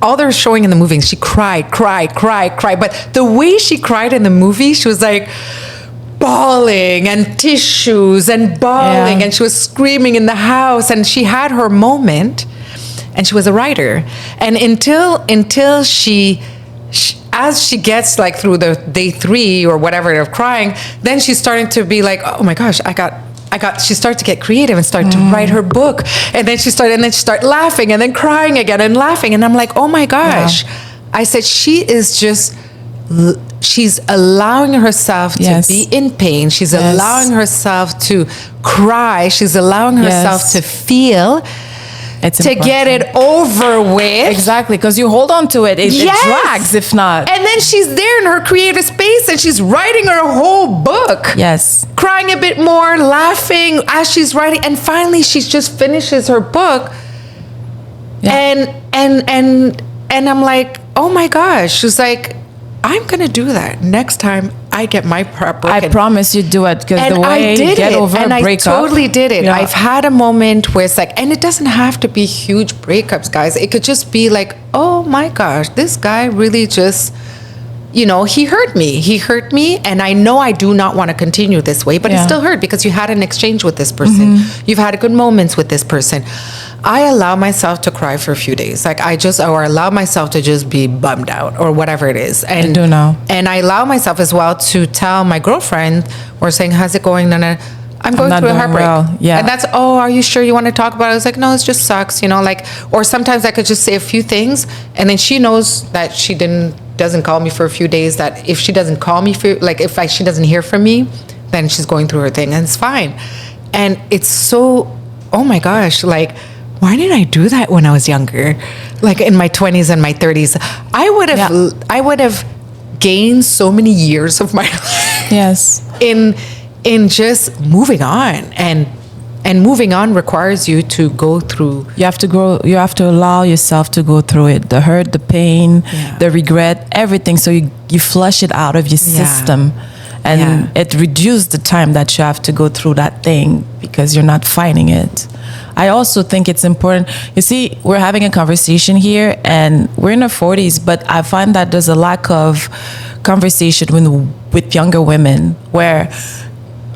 [SPEAKER 1] All they're showing in the movie, she cried. But the way she cried in the movie, she was like bawling and tissues and bawling, and she was screaming in the house, and she had her moment, and she was a writer. And until she as she gets like through the day 3 or whatever of crying, then she's starting to be like, oh my gosh, she started to get creative and started to write her book. And then she started laughing and then crying again and laughing. And I'm like, oh my gosh. Yeah. I said, she's allowing herself to be in pain. She's allowing herself to cry. She's allowing herself to feel. It's to get it over with.
[SPEAKER 2] Exactly, because you hold on to it. It drags, if not.
[SPEAKER 1] And then she's there in her creative space and she's writing her whole book.
[SPEAKER 2] Yes.
[SPEAKER 1] Crying a bit more, laughing as she's writing. And finally, she just finishes her book. Yeah. And I'm like, oh my gosh. She's like, I'm going to do that next time I get my prep book.
[SPEAKER 2] I promise you do it, because the way you get over a breakup.
[SPEAKER 1] I totally did it. Yeah. I've had a moment where it's like, and it doesn't have to be huge breakups, guys. It could just be like, oh my gosh, this guy really just, you know, he hurt me. And I know I do not want to continue this way, but it still hurt because you had an exchange with this person. You've had good moments with this person. I allow myself to cry for a few days. Like or allow myself to just be bummed out or whatever it is. And
[SPEAKER 2] I do know.
[SPEAKER 1] And I allow myself as well to tell my girlfriend, or saying, how's it going? I'm going through a heartbreak. Well. Yeah. And that's, oh, are you sure you want to talk about it? I was like, no, it just sucks, you know, like, or sometimes I could just say a few things and then she knows that she doesn't call me for a few days, that if she doesn't call me she doesn't hear from me, then she's going through her thing and it's fine. And it's so, oh my gosh, like, why didn't I do that when I was younger? Like in my 20s and my 30s, I would have gained so many years of my life.
[SPEAKER 2] Yes.
[SPEAKER 1] In just moving on, and moving on requires you to go through.
[SPEAKER 2] You have to allow yourself to go through it, the hurt, the pain, the regret, everything. So you flush it out of your system. And it reduces the time that you have to go through that thing because you're not fighting it. I also think it's important. You see, we're having a conversation here and we're in our 40s, but I find that there's a lack of conversation with younger women, where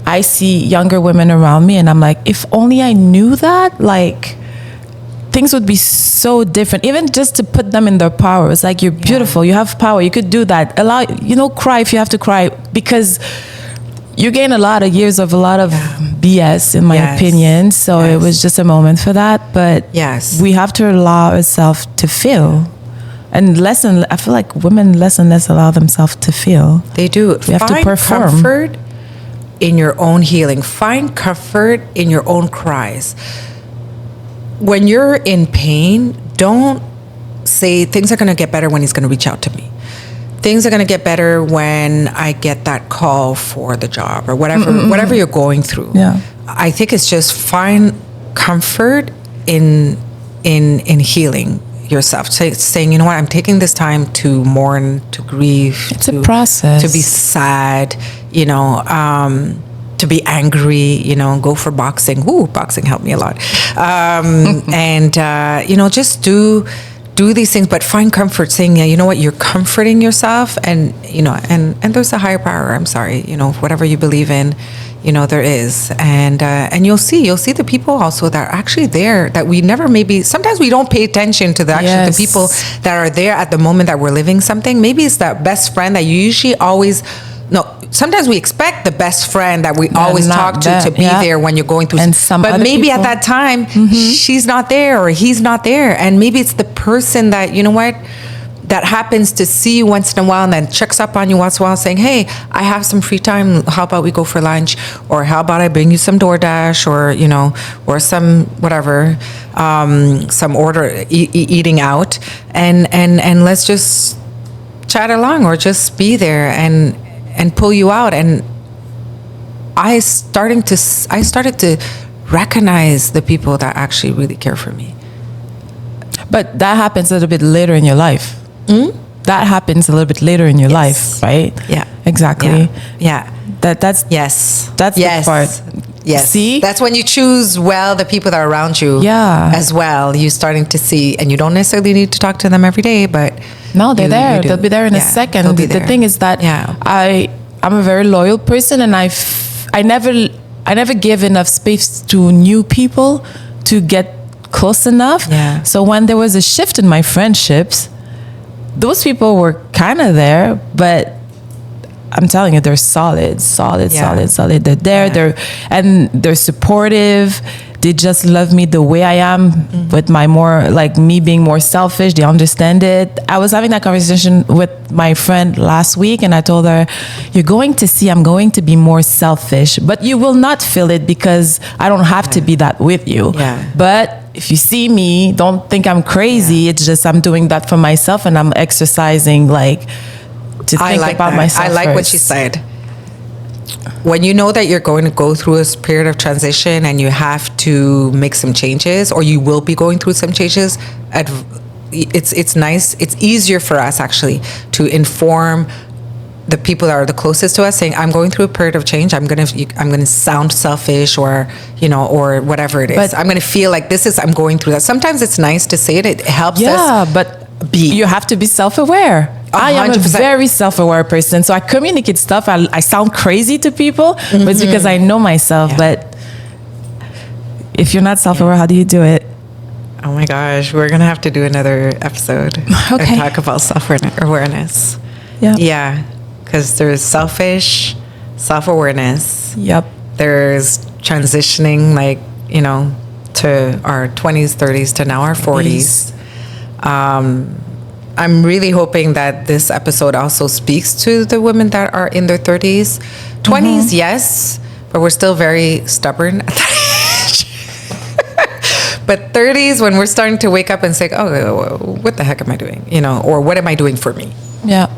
[SPEAKER 2] I see younger women around me and I'm like, if only I knew that, like, things would be so different. Even just to put them in their power. It's like, you're beautiful, you have power, you could do that. Cry if you have to cry, because you gain a lot of years of a lot of BS, in my opinion. So it was just a moment for that. But we have to allow ourselves to feel. And I feel like women less and less allow themselves to feel.
[SPEAKER 1] They do.
[SPEAKER 2] We have to perform.
[SPEAKER 1] Comfort in your own healing. Find comfort in your own cries. When you're in pain, don't say things are going to get better when he's going to reach out to me. Things are going to get better when I get that call for the job, or whatever you're going through. Yeah. I think it's just find comfort in healing yourself. Saying, you know what, I'm taking this time to mourn, to grieve.
[SPEAKER 2] It's a process.
[SPEAKER 1] To be sad, you know, to be angry, go for boxing. Ooh, boxing helped me a lot. And, just do these things, but find comfort saying, you know what, you're comforting yourself, and, and there's a higher power. I'm sorry, whatever you believe in, there is. And you'll see the people also that are actually there that we never sometimes we don't pay attention to the people that are there at the moment that we're living something. Maybe it's that best friend that you usually always, sometimes we expect the best friend that we always talk to be there when you're going through. But maybe at that time, she's not there or he's not there. And maybe it's the person that, that happens to see you once in a while and then checks up on you once in a while saying, hey, I have some free time. How about we go for lunch? Or how about I bring you some DoorDash or some whatever, some eating out. And let's just chat along or just be there and pull you out. And I started to recognize the people that actually really care for me.
[SPEAKER 2] But that happens a little bit later in your life. That happens a little bit later in your life, right?
[SPEAKER 1] Yeah,
[SPEAKER 2] exactly.
[SPEAKER 1] Yeah.
[SPEAKER 2] That's the part.
[SPEAKER 1] Yes.
[SPEAKER 2] See,
[SPEAKER 1] that's when you choose well the people that are around you.
[SPEAKER 2] Yeah.
[SPEAKER 1] As well, you're starting to see, and you don't necessarily need to talk to them every day, but
[SPEAKER 2] no, they're there. They'll be there in a second. The thing is that I'm a very loyal person, and I never give enough space to new people to get close enough.
[SPEAKER 1] Yeah.
[SPEAKER 2] So when there was a shift in my friendships, those people were kind of there, but I'm telling you, they're solid. They're there, they're supportive. They just love me the way I am with my more, like me being more selfish. They understand it. I was having that conversation with my friend last week, and I told her, you're going to see I'm going to be more selfish, but you will not feel it because I don't have to be that with you.
[SPEAKER 1] Yeah.
[SPEAKER 2] But if you see me, don't think I'm crazy. Yeah. It's just I'm doing that for myself, and I'm exercising to think about myself.
[SPEAKER 1] I like
[SPEAKER 2] first.
[SPEAKER 1] what she said. When you know that you're going to go through a period of transition and you have to make some changes, or you will be going through some changes, it's nice. It's easier for us actually to inform the people that are the closest to us, saying, I'm going through a period of change. I'm gonna sound selfish or whatever it is. But I'm gonna feel like I'm going through that. Sometimes it's nice to say it. It helps us.
[SPEAKER 2] Yeah, but you have to be self-aware. 100%. I am a very self-aware person, so I communicate stuff. I sound crazy to people, but it's because I know myself. Yeah. But if you're not self-aware, how do you do it?
[SPEAKER 1] Oh my gosh, we're gonna have to do another episode and talk about self-awareness.
[SPEAKER 2] Yeah.
[SPEAKER 1] Yeah. Because there's self-awareness.
[SPEAKER 2] Yep.
[SPEAKER 1] There's transitioning, to our 20s, 30s to now our 40s. I'm really hoping that this episode also speaks to the women that are in their 30s. 20s, yes, but we're still very stubborn at that age. But 30s, when we're starting to wake up and say, oh, what the heck am I doing? Or what am I doing for me?
[SPEAKER 2] Yeah.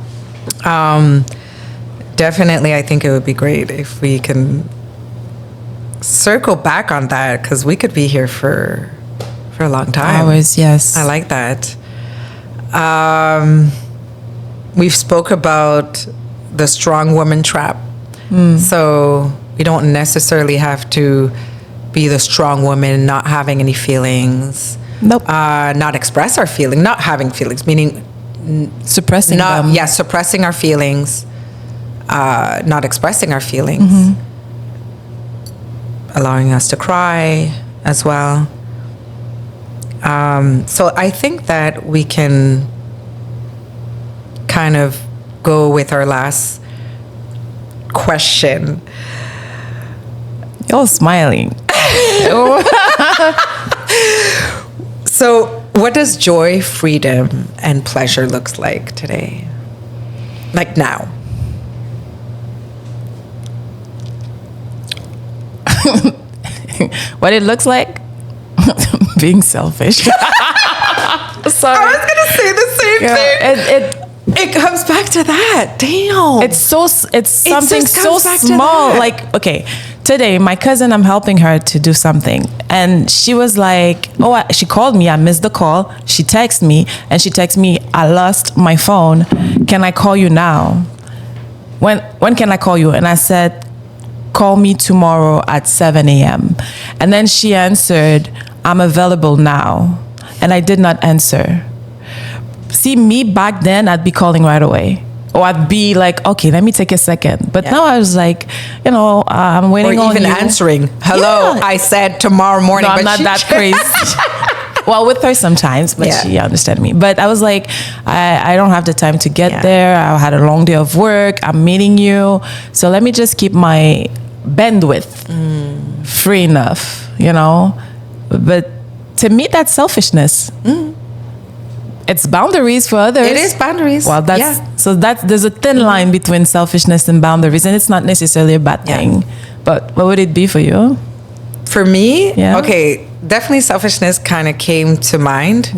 [SPEAKER 1] Definitely, I think it would be great if we can circle back on that, because we could be here for a long time.
[SPEAKER 2] Hours, yes.
[SPEAKER 1] I like that. We've spoke about the strong woman trap. So we don't necessarily have to be the strong woman, not having any feelings.
[SPEAKER 2] Nope.
[SPEAKER 1] Not express our feelings, not having feelings, meaning
[SPEAKER 2] suppressing them.
[SPEAKER 1] Yeah, suppressing our feelings. Not expressing our feelings, allowing us to cry as well. So I think that we can kind of go with our last question.
[SPEAKER 2] You're smiling.
[SPEAKER 1] So what does joy, freedom, and pleasure looks like today? Like now?
[SPEAKER 2] What it looks like? Being selfish. Sorry.
[SPEAKER 1] I was gonna say the same thing. It comes back to that. Damn.
[SPEAKER 2] It's something so small. Like, okay, today my cousin, I'm helping her to do something, and she was like, she called me. I missed the call. She texted me, and she texted me, I lost my phone. Can I call you now? When can I call you? And I said, call me tomorrow at 7 a.m. And then she answered, I'm available now. And I did not answer. See, me back then, I'd be calling right away. Or I'd be like, okay, let me take a second. But now I was like, I'm waiting on you.
[SPEAKER 1] Or even answering. Hello, I said tomorrow morning.
[SPEAKER 2] No, I'm not that crazy. Well, with her sometimes, but she understood me. But I was like, I don't have the time to get there. I had a long day of work. I'm meeting you. So let me just keep my bandwidth free enough, But to me, that's selfishness. It's boundaries for others.
[SPEAKER 1] It is boundaries.
[SPEAKER 2] Well, there's a thin line between selfishness and boundaries, and it's not necessarily a bad thing. But what would it be for you?
[SPEAKER 1] For me, okay, definitely selfishness kind of came to mind.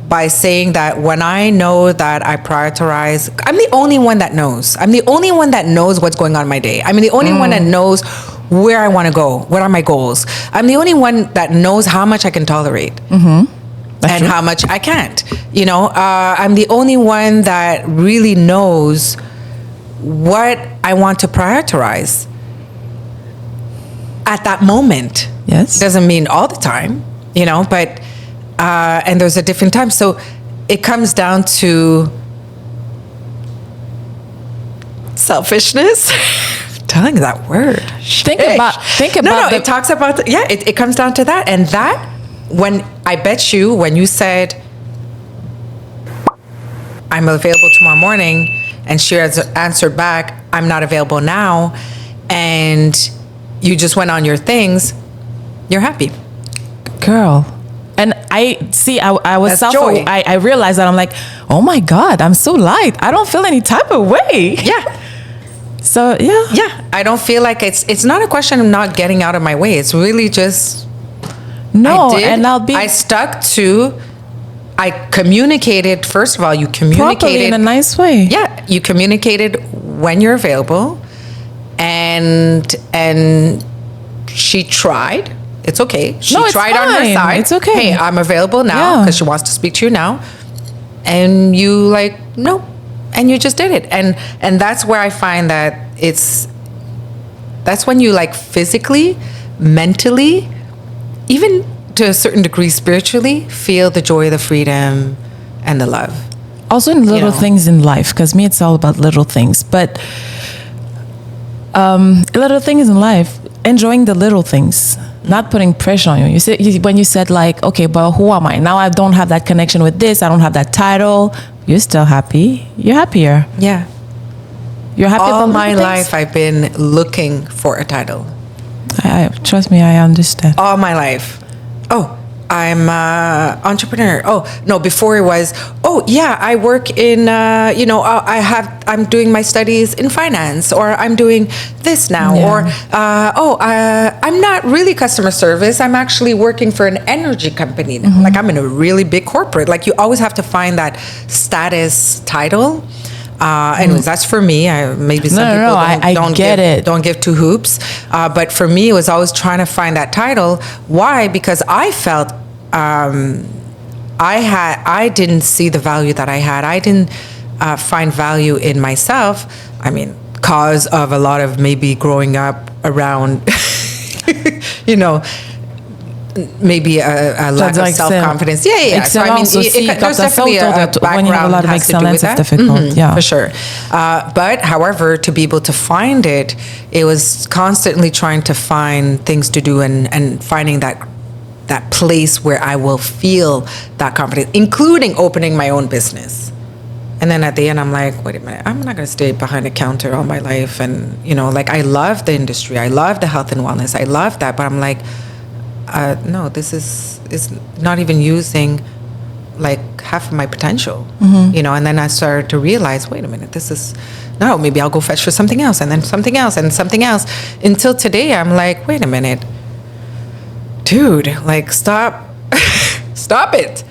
[SPEAKER 1] By saying that when I know that I prioritize, I'm the only one that knows. I'm the only one that knows what's going on in my day. I'm the only one that knows where I want to go. What are my goals? I'm the only one that knows how much I can tolerate. And how much I can't. I'm the only one that really knows what I want to prioritize at that moment.
[SPEAKER 2] Yes.
[SPEAKER 1] Doesn't mean all the time, but, and there's a different time. So it comes down to selfishness. I'm telling you that word.
[SPEAKER 2] Think about
[SPEAKER 1] it talks about, it comes down to that. And that, when you said, I'm available tomorrow morning, and she has answered back, I'm not available now, and you just went on your things, you're happy.
[SPEAKER 2] Girl. And I was
[SPEAKER 1] joy.
[SPEAKER 2] I realized that I'm like, oh my God, I'm so light. I don't feel any type of way.
[SPEAKER 1] Yeah.
[SPEAKER 2] So,
[SPEAKER 1] Yeah. I don't feel like it's not a question of not getting out of my way. It's really just...
[SPEAKER 2] No,
[SPEAKER 1] I stuck to... I communicated, first of all, you communicated...
[SPEAKER 2] Properly, in a nice way.
[SPEAKER 1] Yeah, you communicated when you're available, and she tried. It's okay. She tried on her side.
[SPEAKER 2] It's okay.
[SPEAKER 1] Hey, I'm available now because she wants to speak to you now. And you no. And you just did it. And that's where I find that that's when you physically, mentally, even to a certain degree spiritually, feel the joy, the freedom, and the love.
[SPEAKER 2] Also in little things in life, because me, it's all about little things. But little things in life, enjoying the little things, not putting pressure on you. When you said okay, but who am I? Now I don't have that connection with this. I don't have that title. You're still happy. You're happier.
[SPEAKER 1] Yeah.
[SPEAKER 2] You're happy
[SPEAKER 1] all
[SPEAKER 2] about
[SPEAKER 1] my life I've been looking for a title.
[SPEAKER 2] Trust me, I understand.
[SPEAKER 1] All my life. Oh, I'm an entrepreneur. Oh, no, before it was, I work in, I'm doing my studies in finance, or I'm doing this now, or, I'm not really customer service. I'm actually working for an energy company now. I'm in a really big corporate. You always have to find that status title. Anyways, that's for me. Maybe some people don't give two hoops. But for me, it was always trying to find that title. Why? Because I felt I didn't see the value that I had. I didn't find value in myself. I mean, cause of a lot of maybe growing up around, maybe a lack of self-confidence. Yeah. So I mean, there's definitely a background
[SPEAKER 2] when you have a lot of excellence, it's difficult.
[SPEAKER 1] For sure. But however, to be able to find it was constantly trying to find things to do and finding that place where I will feel that confidence, including opening my own business. And then at the end, I'm like, wait a minute, I'm not going to stay behind a counter all my life. And, I love the industry. I love the health and wellness. I love that. But I'm like, no, this is not even using half of my potential, and then I started to realize, wait a minute, maybe I'll go fetch for something else, and then something else, and something else, until today I'm like, wait a minute, dude, stop it.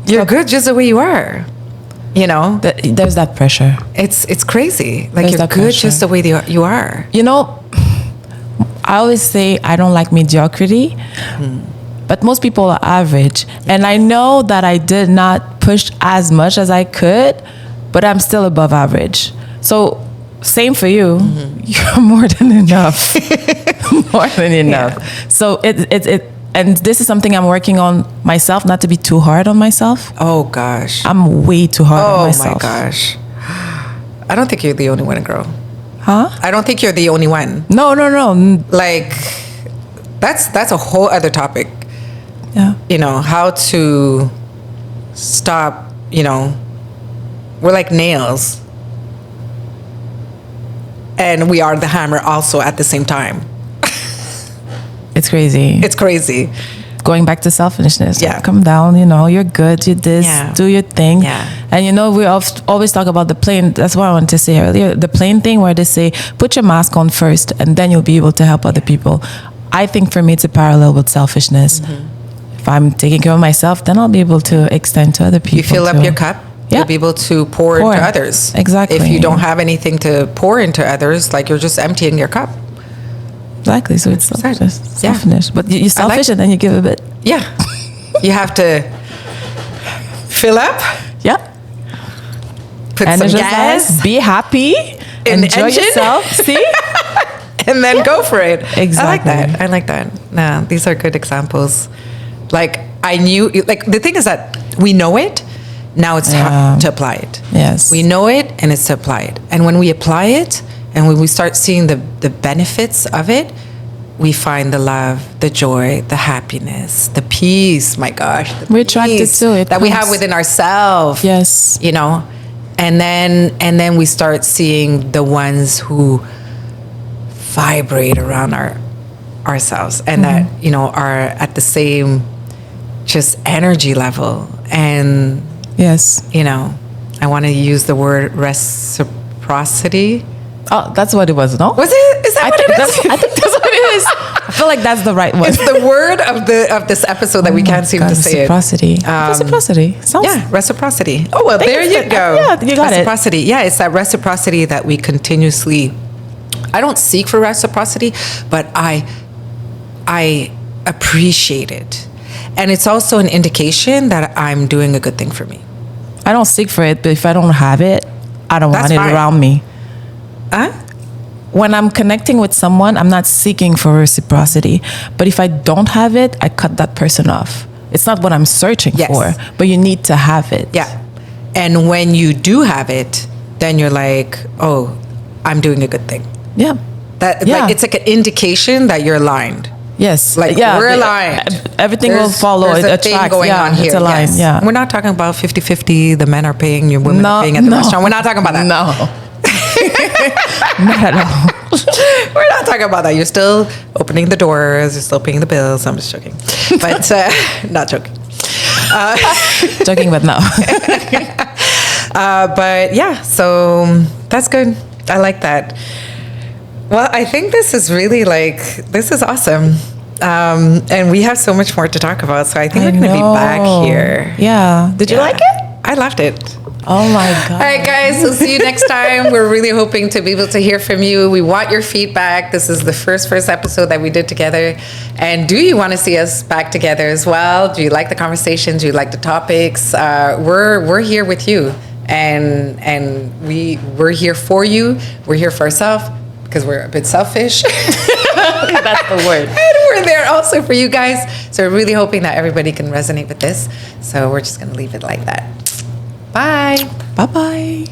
[SPEAKER 1] You're good just the way you are,
[SPEAKER 2] There's that pressure.
[SPEAKER 1] It's crazy. You're good just the way you are.
[SPEAKER 2] I always say I don't like mediocrity, but most people are average. And I know that I did not push as much as I could, but I'm still above average. So Same for you. You're more than enough. More than enough.
[SPEAKER 1] Yeah.
[SPEAKER 2] So and this is something I'm working on myself, not to be too hard on myself.
[SPEAKER 1] Oh gosh.
[SPEAKER 2] I'm way too hard on
[SPEAKER 1] Oh
[SPEAKER 2] myself.
[SPEAKER 1] my gosh. I don't think you're the only one, girl.
[SPEAKER 2] Huh?
[SPEAKER 1] I don't think you're the only one.
[SPEAKER 2] No.
[SPEAKER 1] Like, that's a whole other topic.
[SPEAKER 2] Yeah.
[SPEAKER 1] You know, how to stop, you know, we're like nails. And we are the hammer also at the same time.
[SPEAKER 2] It's crazy.
[SPEAKER 1] It's crazy.
[SPEAKER 2] Going back to selfishness.
[SPEAKER 1] Yeah.
[SPEAKER 2] Come down, you know, you're good, you this,
[SPEAKER 1] Yeah.
[SPEAKER 2] do your thing.
[SPEAKER 1] Yeah.
[SPEAKER 2] And you know, we always talk about the plane. That's what I wanted to say earlier. The plane thing where they say, put your mask on first and then you'll be able to help other people. I think for me, it's a parallel with selfishness. If I'm taking care of myself, then I'll be able to extend to other people.
[SPEAKER 1] You fill up
[SPEAKER 2] too.
[SPEAKER 1] your cup,
[SPEAKER 2] Yeah.
[SPEAKER 1] you'll be able to pour into others.
[SPEAKER 2] Exactly.
[SPEAKER 1] If you don't have anything to pour into others, like you're just emptying your cup.
[SPEAKER 2] Exactly. So it's selfish.
[SPEAKER 1] Yeah.
[SPEAKER 2] Selfish. But you're selfish and then you give a bit.
[SPEAKER 1] Yeah. You have to fill up,
[SPEAKER 2] Yeah.
[SPEAKER 1] put some gas,
[SPEAKER 2] be happy,
[SPEAKER 1] in the
[SPEAKER 2] enjoy
[SPEAKER 1] engine.
[SPEAKER 2] yourself. See?
[SPEAKER 1] and then go for it.
[SPEAKER 2] Exactly.
[SPEAKER 1] I like that. Nah, these are good examples. Like, I knew, like, the thing is that we know it, now it's time to apply it.
[SPEAKER 2] Yes.
[SPEAKER 1] We know it, and it's to apply it. And when we apply it, and when we start seeing the benefits of it, we find the love, the joy, the happiness, the peace, my gosh.
[SPEAKER 2] We're attracted to it.
[SPEAKER 1] That we have within ourselves.
[SPEAKER 2] Yes.
[SPEAKER 1] You know? And then we start seeing the ones who vibrate around ourselves and that, you know, are at the same just energy level. And,
[SPEAKER 2] Yes.
[SPEAKER 1] you know, I want to use the word reciprocity.
[SPEAKER 2] Oh, that's what it was, no?
[SPEAKER 1] Was it? Is that what it is?
[SPEAKER 2] I think that's what it is. I feel like that's the right one.
[SPEAKER 1] It's the word of this episode that we can't seem to say it.
[SPEAKER 2] Reciprocity. Reciprocity. Sounds.
[SPEAKER 1] Yeah, reciprocity. Oh, well, there you go.
[SPEAKER 2] Yeah, you got it.
[SPEAKER 1] Reciprocity. Yeah, it's that reciprocity that we continuously, I don't seek for reciprocity, but I appreciate it. And it's also an indication that I'm doing a good thing for me.
[SPEAKER 2] I don't seek for it, but if I don't have it, I don't want it
[SPEAKER 1] fine.
[SPEAKER 2] around me.
[SPEAKER 1] Huh?
[SPEAKER 2] When I'm connecting with someone, I'm not seeking for reciprocity. But if I don't have it, I cut that person off. It's not what I'm searching for, but you need to have it.
[SPEAKER 1] Yeah. And when you do have it, then you're like, oh, I'm doing a good thing.
[SPEAKER 2] Yeah.
[SPEAKER 1] Like, it's like an indication that you're aligned.
[SPEAKER 2] Yes.
[SPEAKER 1] Like, we're aligned.
[SPEAKER 2] Everything will follow.
[SPEAKER 1] There's
[SPEAKER 2] It
[SPEAKER 1] a thing
[SPEAKER 2] attracts.
[SPEAKER 1] going on here.
[SPEAKER 2] It's aligned.
[SPEAKER 1] Yes.
[SPEAKER 2] Yeah.
[SPEAKER 1] We're not talking about 50-50, the men are paying, your women are paying at the restaurant. We're not talking about that.
[SPEAKER 2] No. Not at all.
[SPEAKER 1] We're not talking about that. You're still opening the doors. You're still paying the bills. I'm just joking. But, not joking.
[SPEAKER 2] Joking, but no.
[SPEAKER 1] But yeah, so that's good. I like that. Well, I think this is really this is awesome. And we have so much more to talk about. So I think we're going to be back here.
[SPEAKER 2] Yeah. Did you like it?
[SPEAKER 1] I loved it.
[SPEAKER 2] Oh my God.
[SPEAKER 1] All right, guys. We'll see you next time. We're really hoping to be able to hear from you. We want your feedback. This is the first episode that we did together. And do you want to see us back together as well? Do you like the conversations? Do you like the topics? We're here with you. And we're here for you. We're here for ourselves because we're a bit selfish.
[SPEAKER 2] That's the word.
[SPEAKER 1] And we're there also for you guys. So we're really hoping that everybody can resonate with this. So we're just going to leave it like that. Bye.
[SPEAKER 2] Bye-bye.